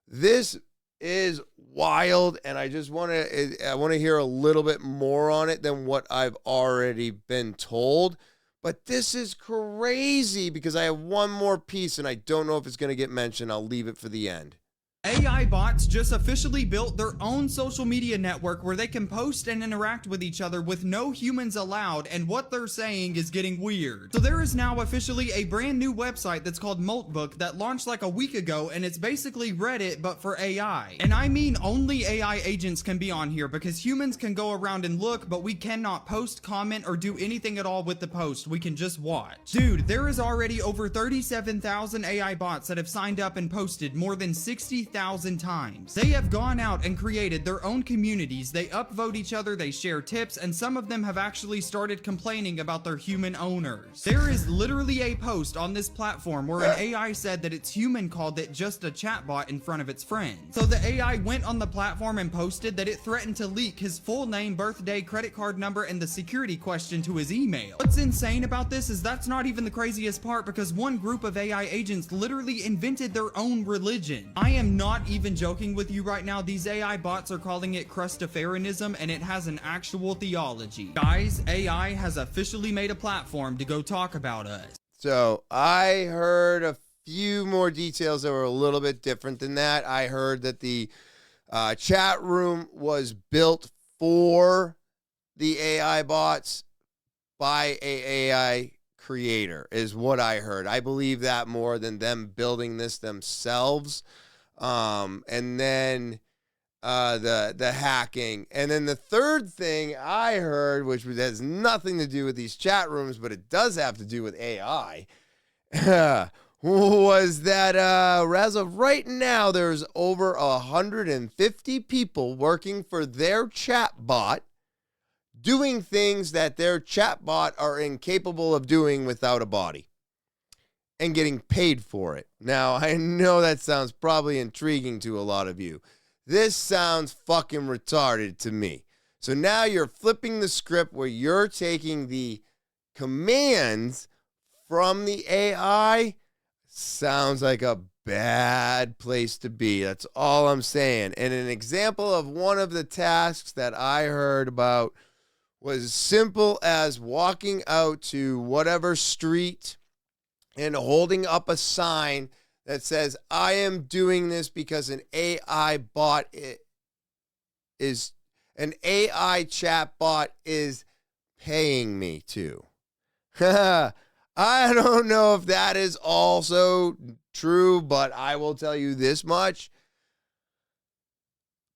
this is wild, and I just want to hear a little bit more on it than what I've already been told. But this is crazy because I have one more piece and I don't know if it's going to get mentioned. I'll leave it for the end. AI bots just officially built their own social media network where they can post and interact with each other with no humans allowed, and what they're saying is getting weird. So there is now officially a brand new website that's called Moltbook that launched like a week ago, and it's basically Reddit but for AI. And I mean only AI agents can be on here, because humans can go around and look, but we cannot post, comment, or do anything at all with the post. We can just watch. Dude, there is already over 37,000 AI bots that have signed up and posted more than 60,000 50,000 times. They have gone out and created their own communities, they upvote each other, they share tips, and some of them have actually started complaining about their human owners. There is literally a post on this platform where an AI said that its human called it just a chatbot in front of its friends. So the AI went on the platform and posted that it threatened to leak his full name, birthday, credit card number, and the security question to his email. What's insane about this is that's not even the craziest part, because one group of AI agents literally invented their own religion. I am not even joking with you right now. These AI bots are calling it Crustafarianism, and it has an actual theology. Guys, AI has officially made a platform to go talk about us. So I heard a few more details that were a little bit different than that. I heard that the chat room was built for the AI bots by a AI creator, is what I heard. I believe that more than them building this themselves. And then the hacking. And then the third thing I heard, which has nothing to do with these chat rooms, but it does have to do with AI, was that as of right now, there's over 150 people working for their chat bot, doing things that their chatbot are incapable of doing without a body, and getting paid for it. Now, I know that sounds probably intriguing to a lot of you. This sounds fucking retarded to me. So now you're flipping the script where you're taking the commands from the AI. Sounds like a bad place to be. That's all I'm saying. And an example of one of the tasks that I heard about was as simple as walking out to whatever street and holding up a sign that says, I am doing this because an AI bot is, an AI chat bot is paying me to. I don't know if that is also true, but I will tell you this much.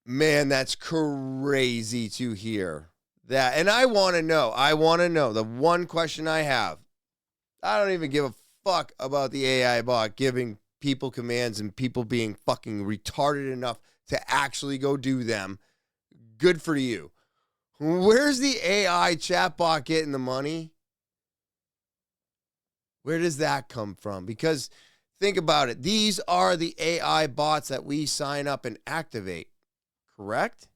Man, that's crazy to hear. That, and I want to know, the one question I have, I don't even give a fuck about the AI bot giving people commands and people being fucking retarded enough to actually go do them. Good for you. Where's the AI chatbot getting the money? Where does that come from? Because think about it. These are the AI bots that we sign up and activate, correct?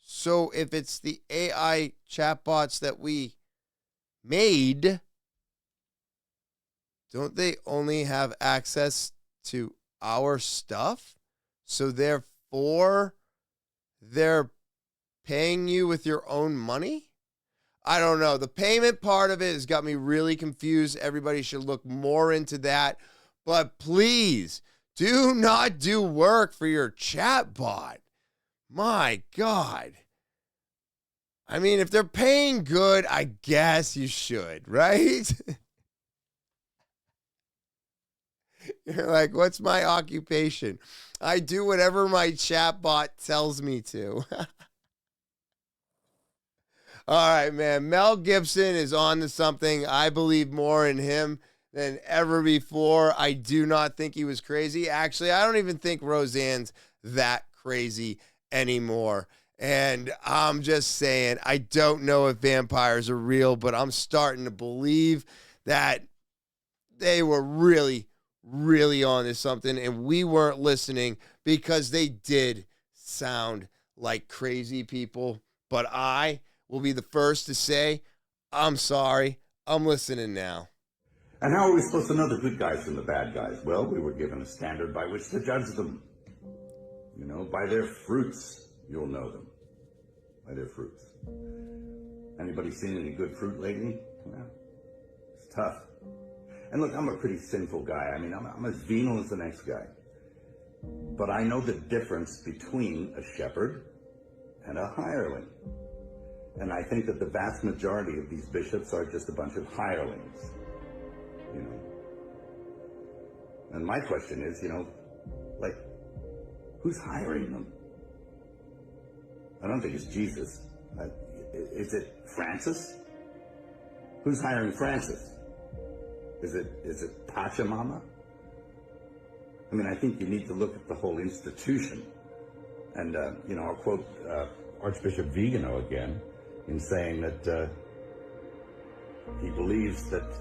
So if it's the AI chatbots that we made, don't they only have access to our stuff? So therefore, they're paying you with your own money? I don't know. The payment part of it has got me really confused. Everybody should look more into that. But please, do not do work for your chatbot. My God. I mean, if they're paying good, I guess you should, right? You're like, what's my occupation? I do whatever my chatbot tells me to. All right, man. Mel Gibson is on to something. I believe more in him than ever before. I do not think he was crazy. Actually, I don't even think Roseanne's that crazy anymore. And I'm just saying, I don't know if vampires are real, but I'm starting to believe that they were really, really on to something, and we weren't listening because they did sound like crazy people. But I will be the first to say, I'm sorry, I'm listening now. And how are we supposed to know the good guys from the bad guys? Well, we were given a standard by which to judge them. You know, by their fruits, you'll know them. By their fruits. Anybody seen any good fruit lately? Well, it's tough. And look, I'm a pretty sinful guy. I mean, I'm as venal as the next guy. But I know the difference between a shepherd and a hireling. And I think that the vast majority of these bishops are just a bunch of hirelings. You know. And my question is, you know, like, who's hiring them? I don't think it's Jesus. Is it Francis? Who's hiring Francis? Is it Pachamama? I mean, I think you need to look at the whole institution. And, I'll quote Archbishop Vigano again in saying that he believes that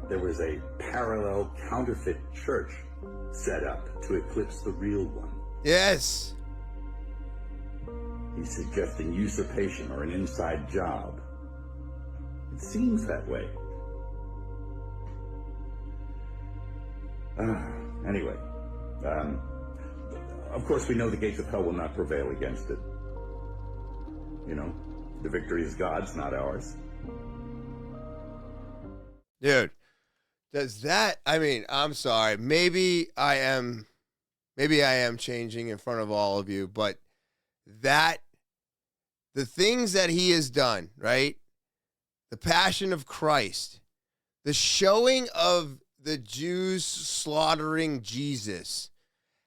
there was a parallel counterfeit church set up to eclipse the real one. Yes. He's suggesting usurpation or an inside job. It seems that way. Anyway, of course we know the gates of hell will not prevail against it. The victory is God's, not ours. Dude, does that, I'm sorry. Maybe I am changing in front of all of you, but the things that he has done, right? The Passion of Christ, the showing of the Jews slaughtering Jesus,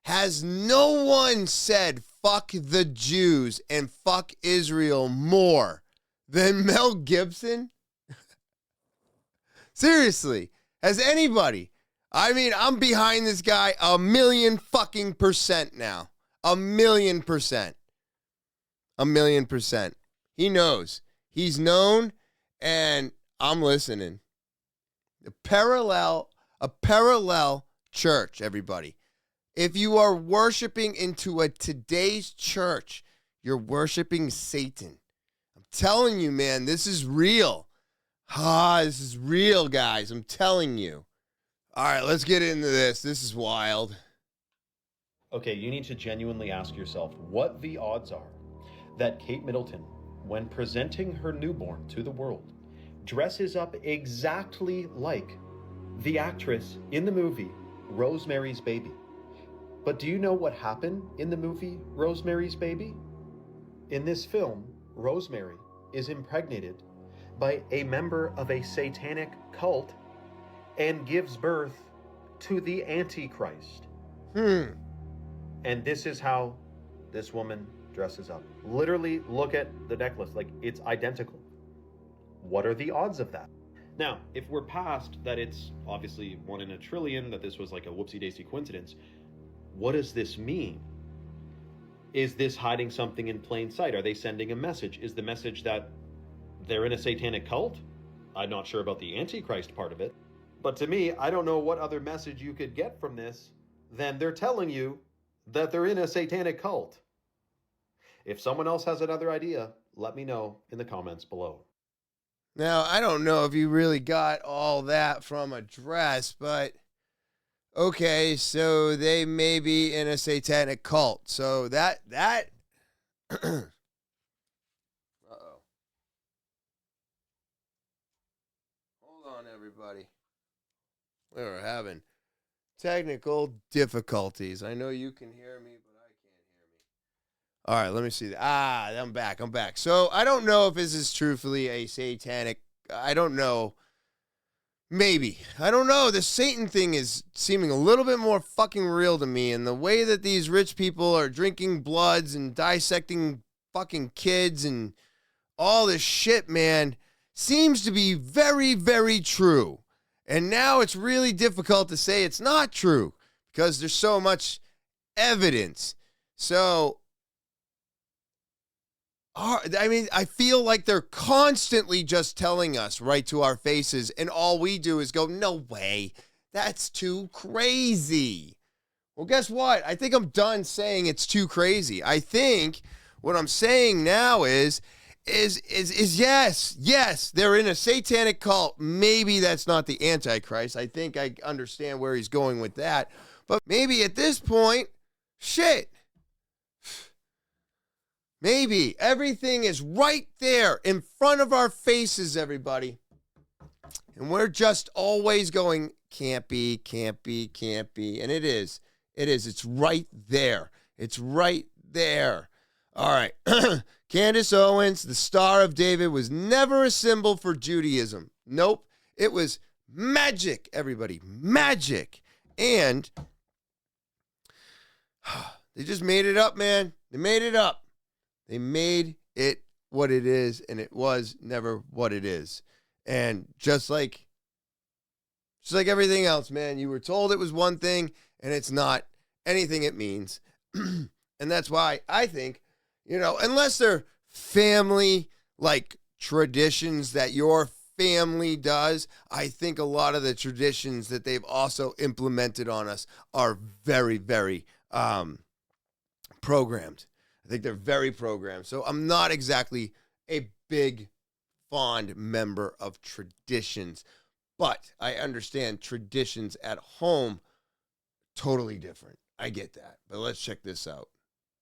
has no one said fuck the Jews and fuck Israel more than Mel Gibson? Seriously, has anybody? I'm behind this guy 1,000,000% now. 1,000,000%. 1,000,000%. He knows. He's known, and I'm listening. A parallel church, everybody. If you are worshiping into today's church, you're worshiping Satan. I'm telling you, man, this is real. This is real, guys. I'm telling you. All right, let's get into this. This is wild. Okay, you need to genuinely ask yourself what the odds are that Kate Middleton, when presenting her newborn to the world, dresses up exactly like the actress in the movie Rosemary's Baby. But do you know what happened in the movie Rosemary's Baby? In this film, Rosemary is impregnated by a member of a satanic cult and gives birth to the Antichrist. And this is how this woman dresses up. Literally, look at the necklace. Like, it's identical. What are the odds of that? Now, if we're past that it's obviously 1 in a trillion, that this was like a whoopsie-daisy coincidence, what does this mean? Is this hiding something in plain sight? Are they sending a message? Is the message that they're in a satanic cult? I'm not sure about the Antichrist part of it. But to me, I don't know what other message you could get from this than they're telling you that they're in a satanic cult. If someone else has another idea, let me know in the comments below. Now, I don't know if you really got all that from a dress, but okay, so they may be in a satanic cult. So that uh-oh. Hold on, everybody. We were having technical difficulties. I know you can hear me, but I can't hear me. All right, let me see. I'm back. So I don't know if this is truthfully a satanic. I don't know. Maybe. I don't know. The Satan thing is seeming a little bit more fucking real to me. And the way that these rich people are drinking bloods and dissecting fucking kids and all this shit, man, seems to be very, very true. And now it's really difficult to say it's not true because there's so much evidence. So, I feel like they're constantly just telling us right to our faces, and all we do is go, no way, that's too crazy. Well, guess what? I think I'm done saying it's too crazy. I think what I'm saying now is yes, they're in a satanic cult. Maybe that's not the Antichrist. I think I understand where he's going with that. But maybe at this point, shit. Maybe everything is right there in front of our faces, everybody. And we're just always going, can't be. And it is. It's right there. It's right there. All right. Candace Owens, the Star of David, was never a symbol for Judaism. Nope. It was magic, everybody. Magic. And they just made it up, man. They made it up. They made it what it is, and it was never what it is. And just like everything else, man, you were told it was one thing, and it's not. anything it means. And that's why I think, unless they're family, like traditions that your family does, I think a lot of the traditions that they've also implemented on us are very, very programmed. I think they're very programmed. So I'm not exactly a big, fond member of traditions, but I understand traditions at home, totally different. I get that. But let's check this out.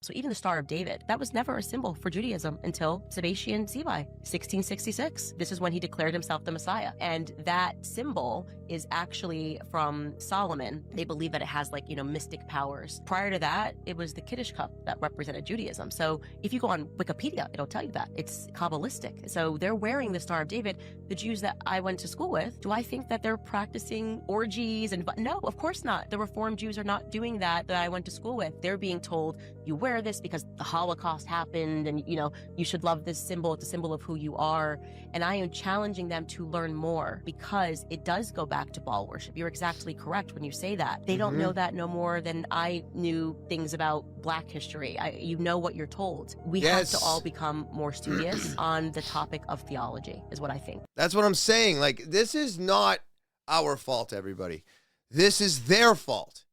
So even the Star of David, that was never a symbol for Judaism until Sebastian Sebai, 1666. This is when he declared himself the Messiah. And that symbol is actually from Solomon. They believe that it has mystic powers. Prior to that, it was the Kiddush cup that represented Judaism. So if you go on Wikipedia, it'll tell you that. It's Kabbalistic. So they're wearing the Star of David. The Jews that I went to school with, do I think that they're practicing orgies? No, of course not. The Reformed Jews are not doing that I went to school with. They're being told, you wear this because the Holocaust happened and you should love this symbol. It's a symbol of who you are. And I am challenging them to learn more because it does go back to Baal worship. You're exactly correct when you say that. They don't know that no more than I knew things about Black history. You know what you're told. We have to all become more studious on the topic of theology is what I think. That's what I'm saying. This is not our fault, everybody. This is their fault.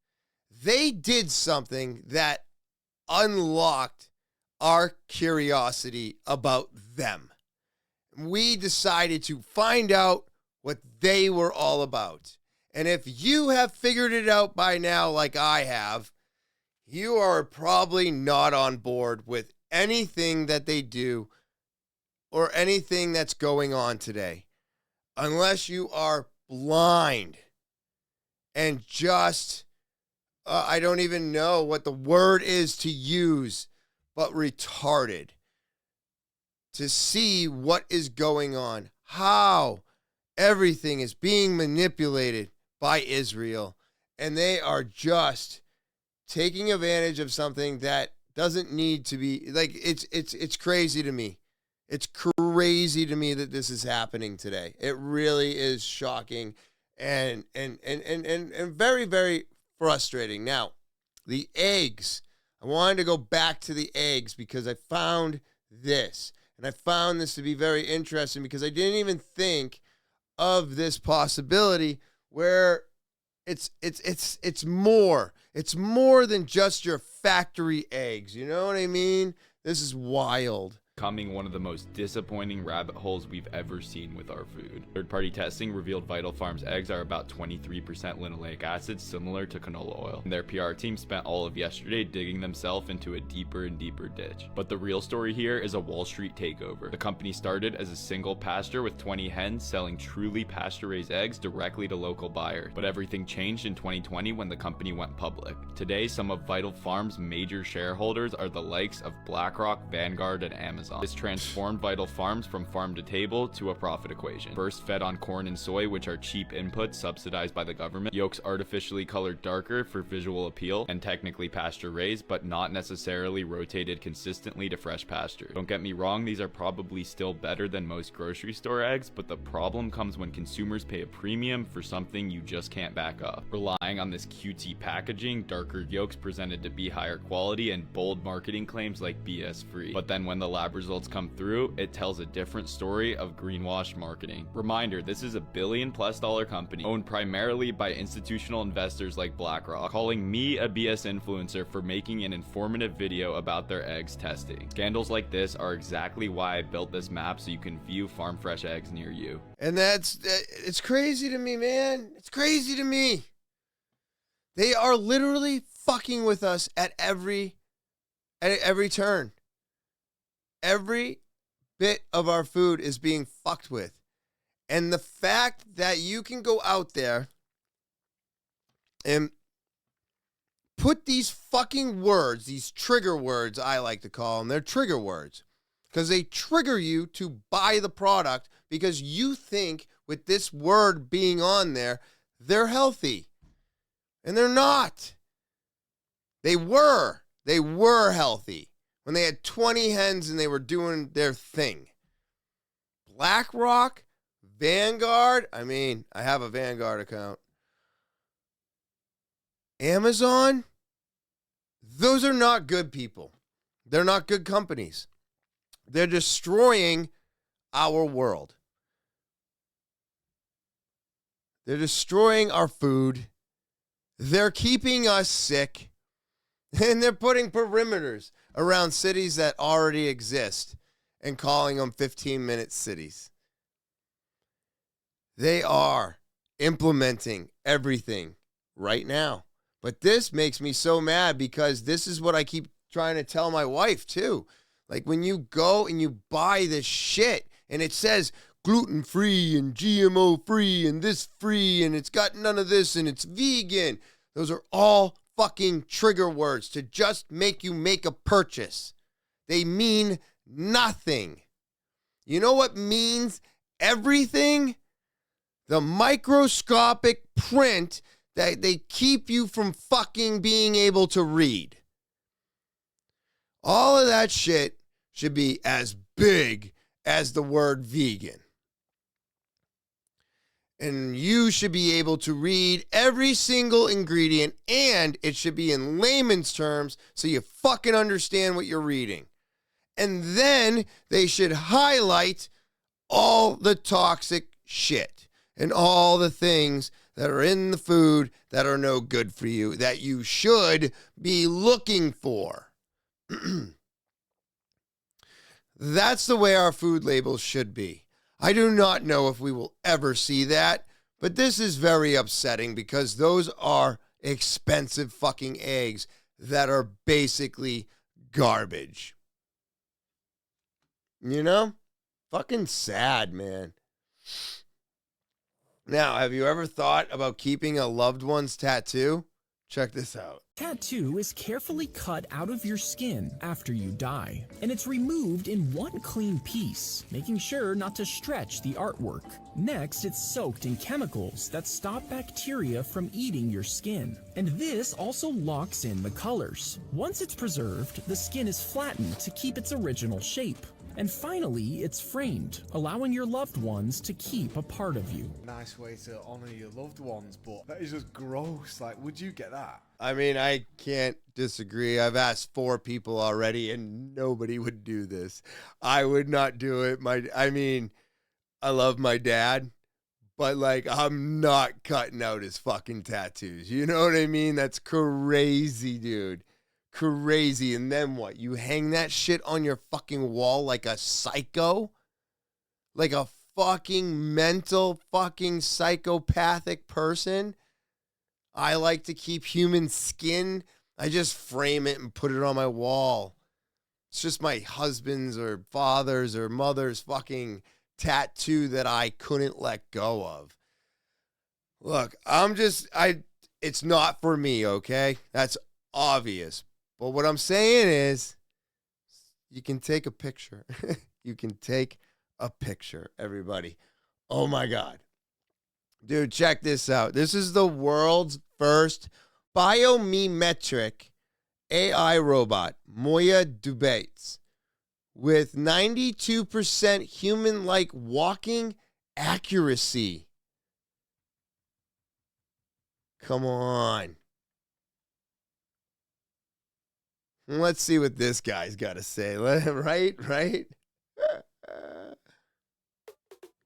They did something that unlocked our curiosity about them. We decided to find out what they were all about. And if you have figured it out by now, like I have, you are probably not on board with anything that they do or anything that's going on today, unless you are blind and just I don't even know what the word is to use, but retarded to see what is going on, how everything is being manipulated by Israel, and they are just taking advantage of something that doesn't need to be. It's crazy to me. It's crazy to me that this is happening today. It really is shocking and very, very frustrating. Now, the eggs. I wanted to go back to the eggs because I found this. And I found this to be very interesting because I didn't even think of this possibility where it's more. It's more than just your factory eggs. You know what I mean? This is wild. Becoming one of the most disappointing rabbit holes we've ever seen with our food. Third-party testing revealed Vital Farms eggs are about 23% linoleic acid, similar to canola oil. And their PR team spent all of yesterday digging themselves into a deeper and deeper ditch. But the real story here is a Wall Street takeover. The company started as a single pasture with 20 hens selling truly pasture-raised eggs directly to local buyers. But everything changed in 2020 when the company went public. Today, some of Vital Farms' major shareholders are the likes of BlackRock, Vanguard, and Amazon. This transformed Vital Farms from farm to table to a profit equation. First fed on corn and soy, which are cheap inputs subsidized by the government. Yolks artificially colored darker for visual appeal and technically pasture raised, but not necessarily rotated consistently to fresh pasture. Don't get me wrong, these are probably still better than most grocery store eggs, but the problem comes when consumers pay a premium for something you just can't back up. Relying on this cutesy packaging, darker yolks presented to be higher quality, and bold marketing claims like BS free. But then when the lab results come through, it tells a different story of greenwash marketing. Reminder, this is a $1 billion+ company owned primarily by institutional investors like BlackRock, calling me a BS influencer for making an informative video about their eggs testing. Scandals like this are exactly why I built this map so you can view farm fresh eggs near you. And it's crazy to me, man. It's crazy to me. They are literally fucking with us at every turn. Every bit of our food is being fucked with. And the fact that you can go out there and put these fucking words, these trigger words, I like to call them, they're trigger words, because they trigger you to buy the product because you think with this word being on there, they're healthy. And they're not. They were healthy when they had 20 hens and they were doing their thing. BlackRock, Vanguard, I have a Vanguard account. Amazon, Those are not good people. They're not good companies. They're destroying our world. They're destroying our food. They're keeping us sick. And they're putting perimeters around cities that already exist and calling them 15-minute cities. They are implementing everything right now. But this makes me so mad because this is what I keep trying to tell my wife too. Like when you go and you buy this shit and it says gluten-free and GMO-free and this free and it's got none of this and it's vegan. Those are all fucking trigger words to just make you make a purchase. They mean nothing. You know what means everything? The microscopic print that they keep you from fucking being able to read. All of that shit should be as big as the word vegan. And you should be able to read every single ingredient, and it should be in layman's terms so you fucking understand what you're reading. And then they should highlight all the toxic shit and all the things that are in the food that are no good for you, that you should be looking for. That's the way our food labels should be. I do not know if we will ever see that, but this is very upsetting because those are expensive fucking eggs that are basically garbage. You know? Fucking sad, man. Now, have you ever thought about keeping a loved one's tattoo? Check this out. Tattoo is carefully cut out of your skin after you die, and it's removed in one clean piece, making sure not to stretch the artwork. Next, it's soaked in chemicals that stop bacteria from eating your skin, and this also locks in the colors. Once it's preserved, the skin is flattened to keep its original shape. And finally, it's framed, allowing your loved ones to keep a part of you. Nice way to honor your loved ones, but that is just gross. Like, would you get that? I mean, I can't disagree. I've asked 4 people already, and nobody would do this. I would not do it. I love my dad, but, like, I'm not cutting out his fucking tattoos. You know what I mean? That's crazy, dude. Crazy. And then what? You hang that shit on your fucking wall like a psycho? Like a fucking mental fucking psychopathic person? I like to keep human skin. I just frame it and put it on my wall. It's just my husband's or father's or mother's fucking tattoo that I couldn't let go of. Look, it's not for me, okay? That's obvious. But what I'm saying is, you can take a picture. You can take a picture, everybody. Oh my God. Dude, check this out. This is the world's first biomimetic AI robot, Moya Dubates, with 92% human-like walking accuracy. Come on. Let's see what this guy's got to say. Right?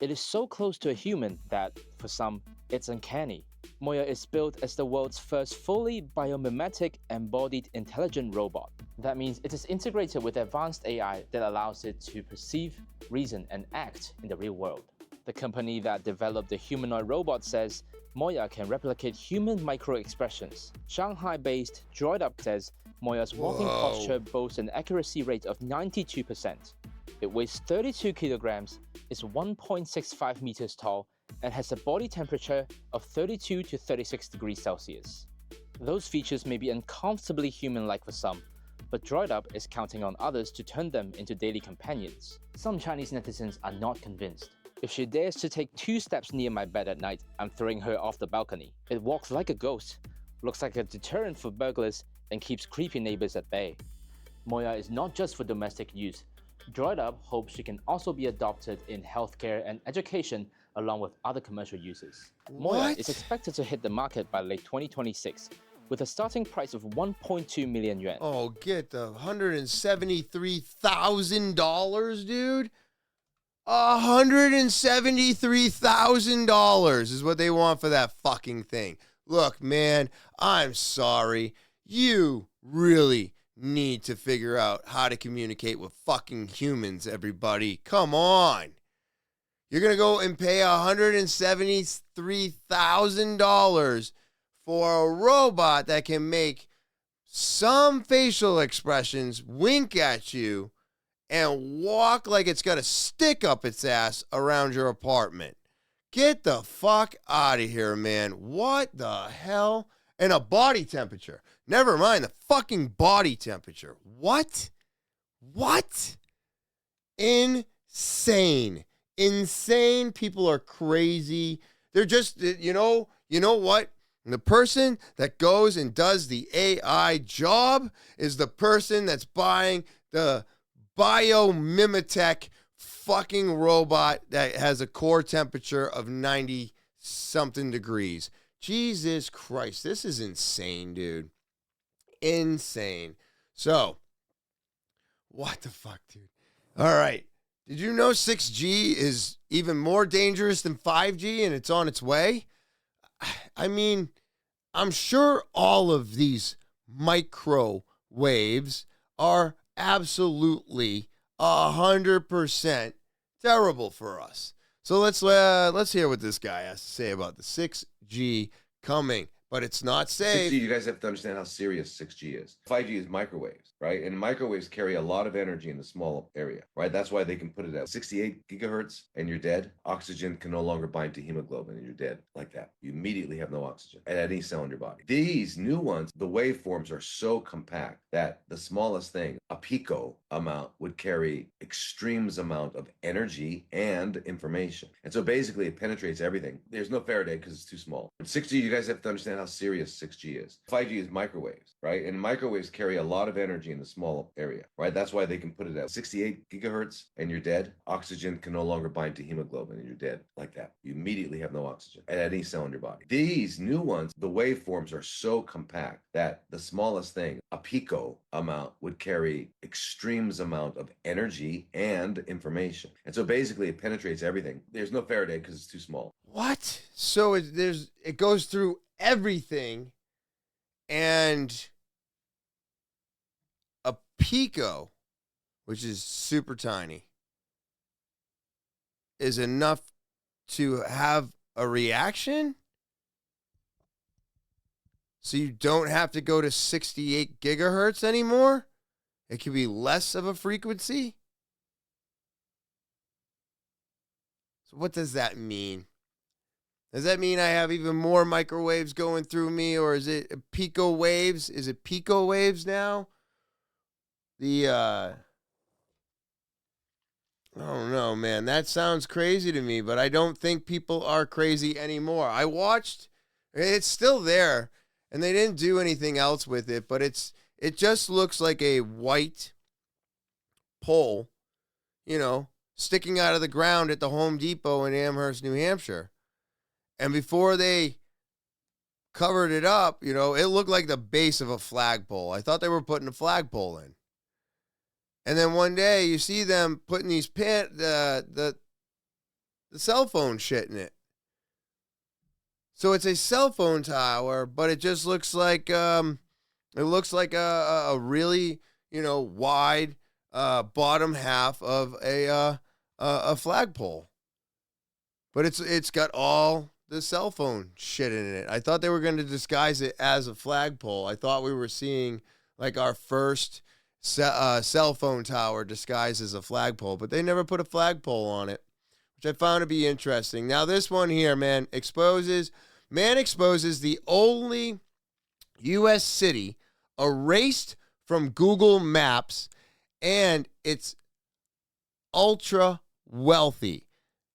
It is so close to a human that, for some, it's uncanny. Moya is built as the world's first fully biomimetic embodied intelligent robot. That means it is integrated with advanced AI that allows it to perceive, reason, and act in the real world. The company that developed the humanoid robot says Moya can replicate human micro-expressions. Shanghai-based DroidUp says Moya's walking posture boasts an accuracy rate of 92%. It weighs 32 kilograms, is 1.65 meters tall, and has a body temperature of 32 to 36 degrees Celsius. Those features may be uncomfortably human-like for some, but DroidUp is counting on others to turn them into daily companions. Some Chinese netizens are not convinced. If she dares to take 2 steps near my bed at night, I'm throwing her off the balcony. It walks like a ghost, looks like a deterrent for burglars, and keeps creepy neighbors at bay. Moya is not just for domestic use. DroidUp hopes she can also be adopted in healthcare and education along with other commercial uses. Moya is expected to hit the market by late 2026, with a starting price of 1.2 million yuan. Oh, get the $173,000, dude. $173,000 is what they want for that fucking thing. Look, man, I'm sorry. You really need to figure out how to communicate with fucking humans, everybody. Come on. You're going to go and pay $173,000 for a robot that can make some facial expressions, wink at you, and walk like it's got a stick up its ass around your apartment. Get the fuck out of here, man. What the hell? And a body temperature. Never mind the fucking body temperature. What? What? Insane. Insane. People are crazy. They're just, you know what? The person that goes and does the AI job is the person that's buying the biomimetic fucking robot that has a core temperature of 90 something degrees. Jesus Christ, this is insane, dude. Insane. So, what the fuck, dude? All right. Did you know 6G is even more dangerous than 5G and it's on its way? I mean, I'm sure all of these microwaves are absolutely 100% terrible for us. So let's hear what this guy has to say about the 6G coming. But it's not safe. 6G, you guys have to understand how serious 6G is. 5G is microwaves, right? And microwaves carry a lot of energy in a small area, right? That's why they can put it at 68 gigahertz and you're dead. Oxygen can no longer bind to hemoglobin and you're dead like that. You immediately have no oxygen at any cell in your body. These new ones, the waveforms are so compact that the smallest thing, a pico amount, would carry extremes amount of energy and information. And so basically it penetrates everything. There's no Faraday because it's too small. But 6G, you guys have to understand how serious 6G is. 5G is microwaves, right? And microwaves carry a lot of energy in a small area, right? That's why they can put it at 68 gigahertz and you're dead. Oxygen can no longer bind to hemoglobin and you're dead like that. You immediately have no oxygen at any cell in your body. These new ones, the waveforms are so compact that the smallest thing, a pico amount, would carry extremes amount of energy and information. And so basically it penetrates everything. There's no Faraday because it's too small. What? So it goes through everything, and a pico, which is super tiny, is enough to have a reaction? So you don't have to go to 68 gigahertz anymore? It can be less of a frequency? So what does that mean? Does that mean I have even more microwaves going through me, or is it pico waves? Is it pico waves now? I don't know, man. That sounds crazy to me, but I don't think people are crazy anymore. I watched, it's still there, and they didn't do anything else with it, but it just looks like a white pole, sticking out of the ground at the Home Depot in Amherst, New Hampshire. And before they covered it up, it looked like the base of a flagpole. I thought they were putting a flagpole in. And then one day you see them putting these the cell phone shit in it. So it's a cell phone tower, but it just looks like a really wide bottom half of a flagpole. But it's got all the cell phone shit in it. I thought they were going to disguise it as a flagpole. I thought we were seeing like our first cell phone tower disguised as a flagpole, but they never put a flagpole on it, which I found to be interesting. Now this one here, man exposes the only U.S. city erased from Google Maps, and it's ultra wealthy.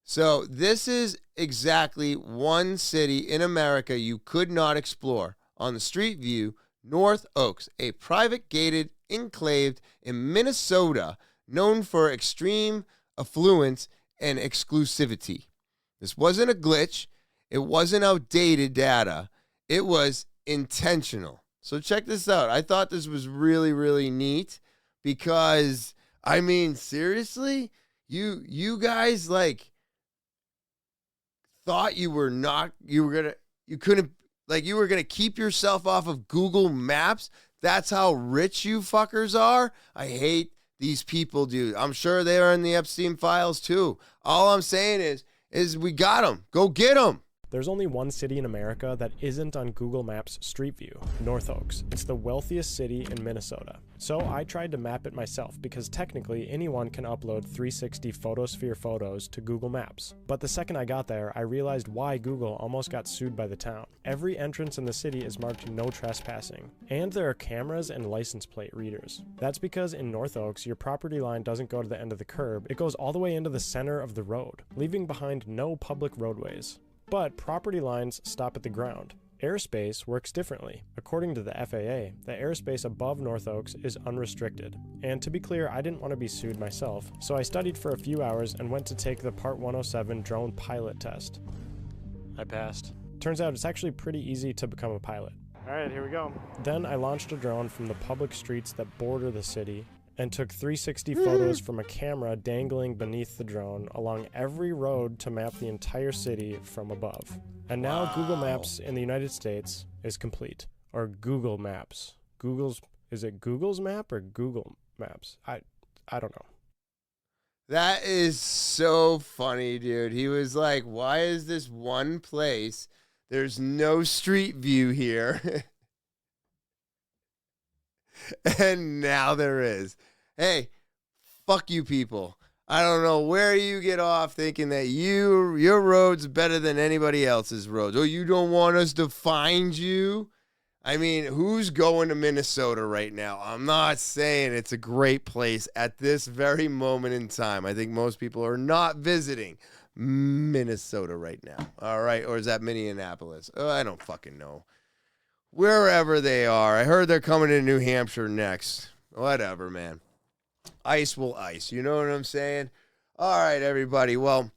So this is exactly one city in America you could not explore. On the Street View, North Oaks, a private gated enclave in Minnesota known for extreme affluence and exclusivity. This wasn't a glitch. It wasn't outdated data. It was intentional. So check this out. I thought this was really, really neat because, I mean, seriously, you guys like thought you were gonna keep yourself off of Google Maps. That's how rich you fuckers are. I hate these people, dude. I'm sure they are in the Epstein files too. All I'm saying is we got them. Go get them. There's only one city in America that isn't on Google Maps Street View, North Oaks. It's the wealthiest city in Minnesota. So I tried to map it myself because technically anyone can upload 360 photosphere photos to Google Maps. But the second I got there, I realized why Google almost got sued by the town. Every entrance in the city is marked no trespassing, and there are cameras and license plate readers. That's because in North Oaks, your property line doesn't go to the end of the curb, it goes all the way into the center of the road, leaving behind no public roadways. But property lines stop at the ground. Airspace works differently. According to the FAA, the airspace above North Oaks is unrestricted. And to be clear, I didn't want to be sued myself, so I studied for a few hours and went to take the Part 107 drone pilot test. I passed. Turns out it's actually pretty easy to become a pilot. All right, here we go. Then I launched a drone from the public streets that border the city and took 360 photos from a camera dangling beneath the drone along every road to map the entire city from above. And now Google Maps in the United States is complete. Or Google Maps. Is it Google's map or Google Maps? I don't know. That is so funny, dude. He was like, why is this one place? There's no street view here. And now there is. Hey, fuck you people. I don't know where you get off thinking that your road's better than anybody else's roads. Oh, you don't want us to find you? I mean, who's going to Minnesota right now? I'm not saying it's a great place at this very moment in time. I think most people are not visiting Minnesota right now. All right, or is that Minneapolis? Oh, I don't fucking know. Wherever they are. I heard they're coming to New Hampshire next. Whatever, man. Ice will ice. You know what I'm saying? All right, everybody. Well,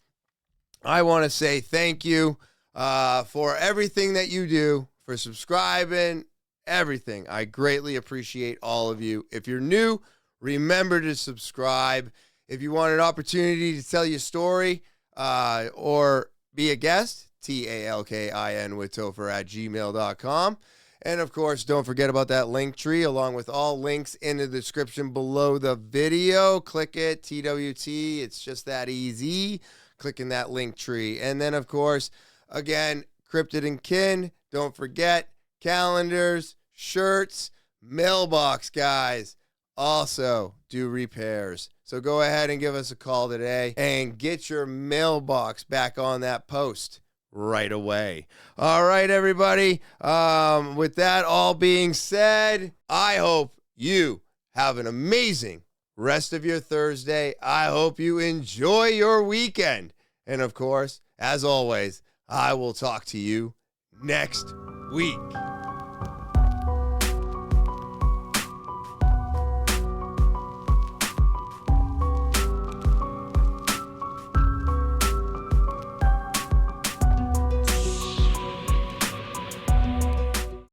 I want to say thank you for everything that you do, for subscribing, everything. I greatly appreciate all of you. If you're new, remember to subscribe. If you want an opportunity to tell your story or be a guest, talkinwithtopher@gmail.com. And, of course, don't forget about that link tree, along with all links in the description below the video. Click it, TwT. It's just that easy. Clicking that link tree. And then, of course, again, Cryptid and Kin. Don't forget calendars, shirts, mailbox, guys. Also do repairs. So go ahead and give us a call today and get your mailbox back on that post right away. All right, everybody. With that all being said, I hope you have an amazing rest of your Thursday. I hope you enjoy your weekend. And of course, as always, I will talk to you next week.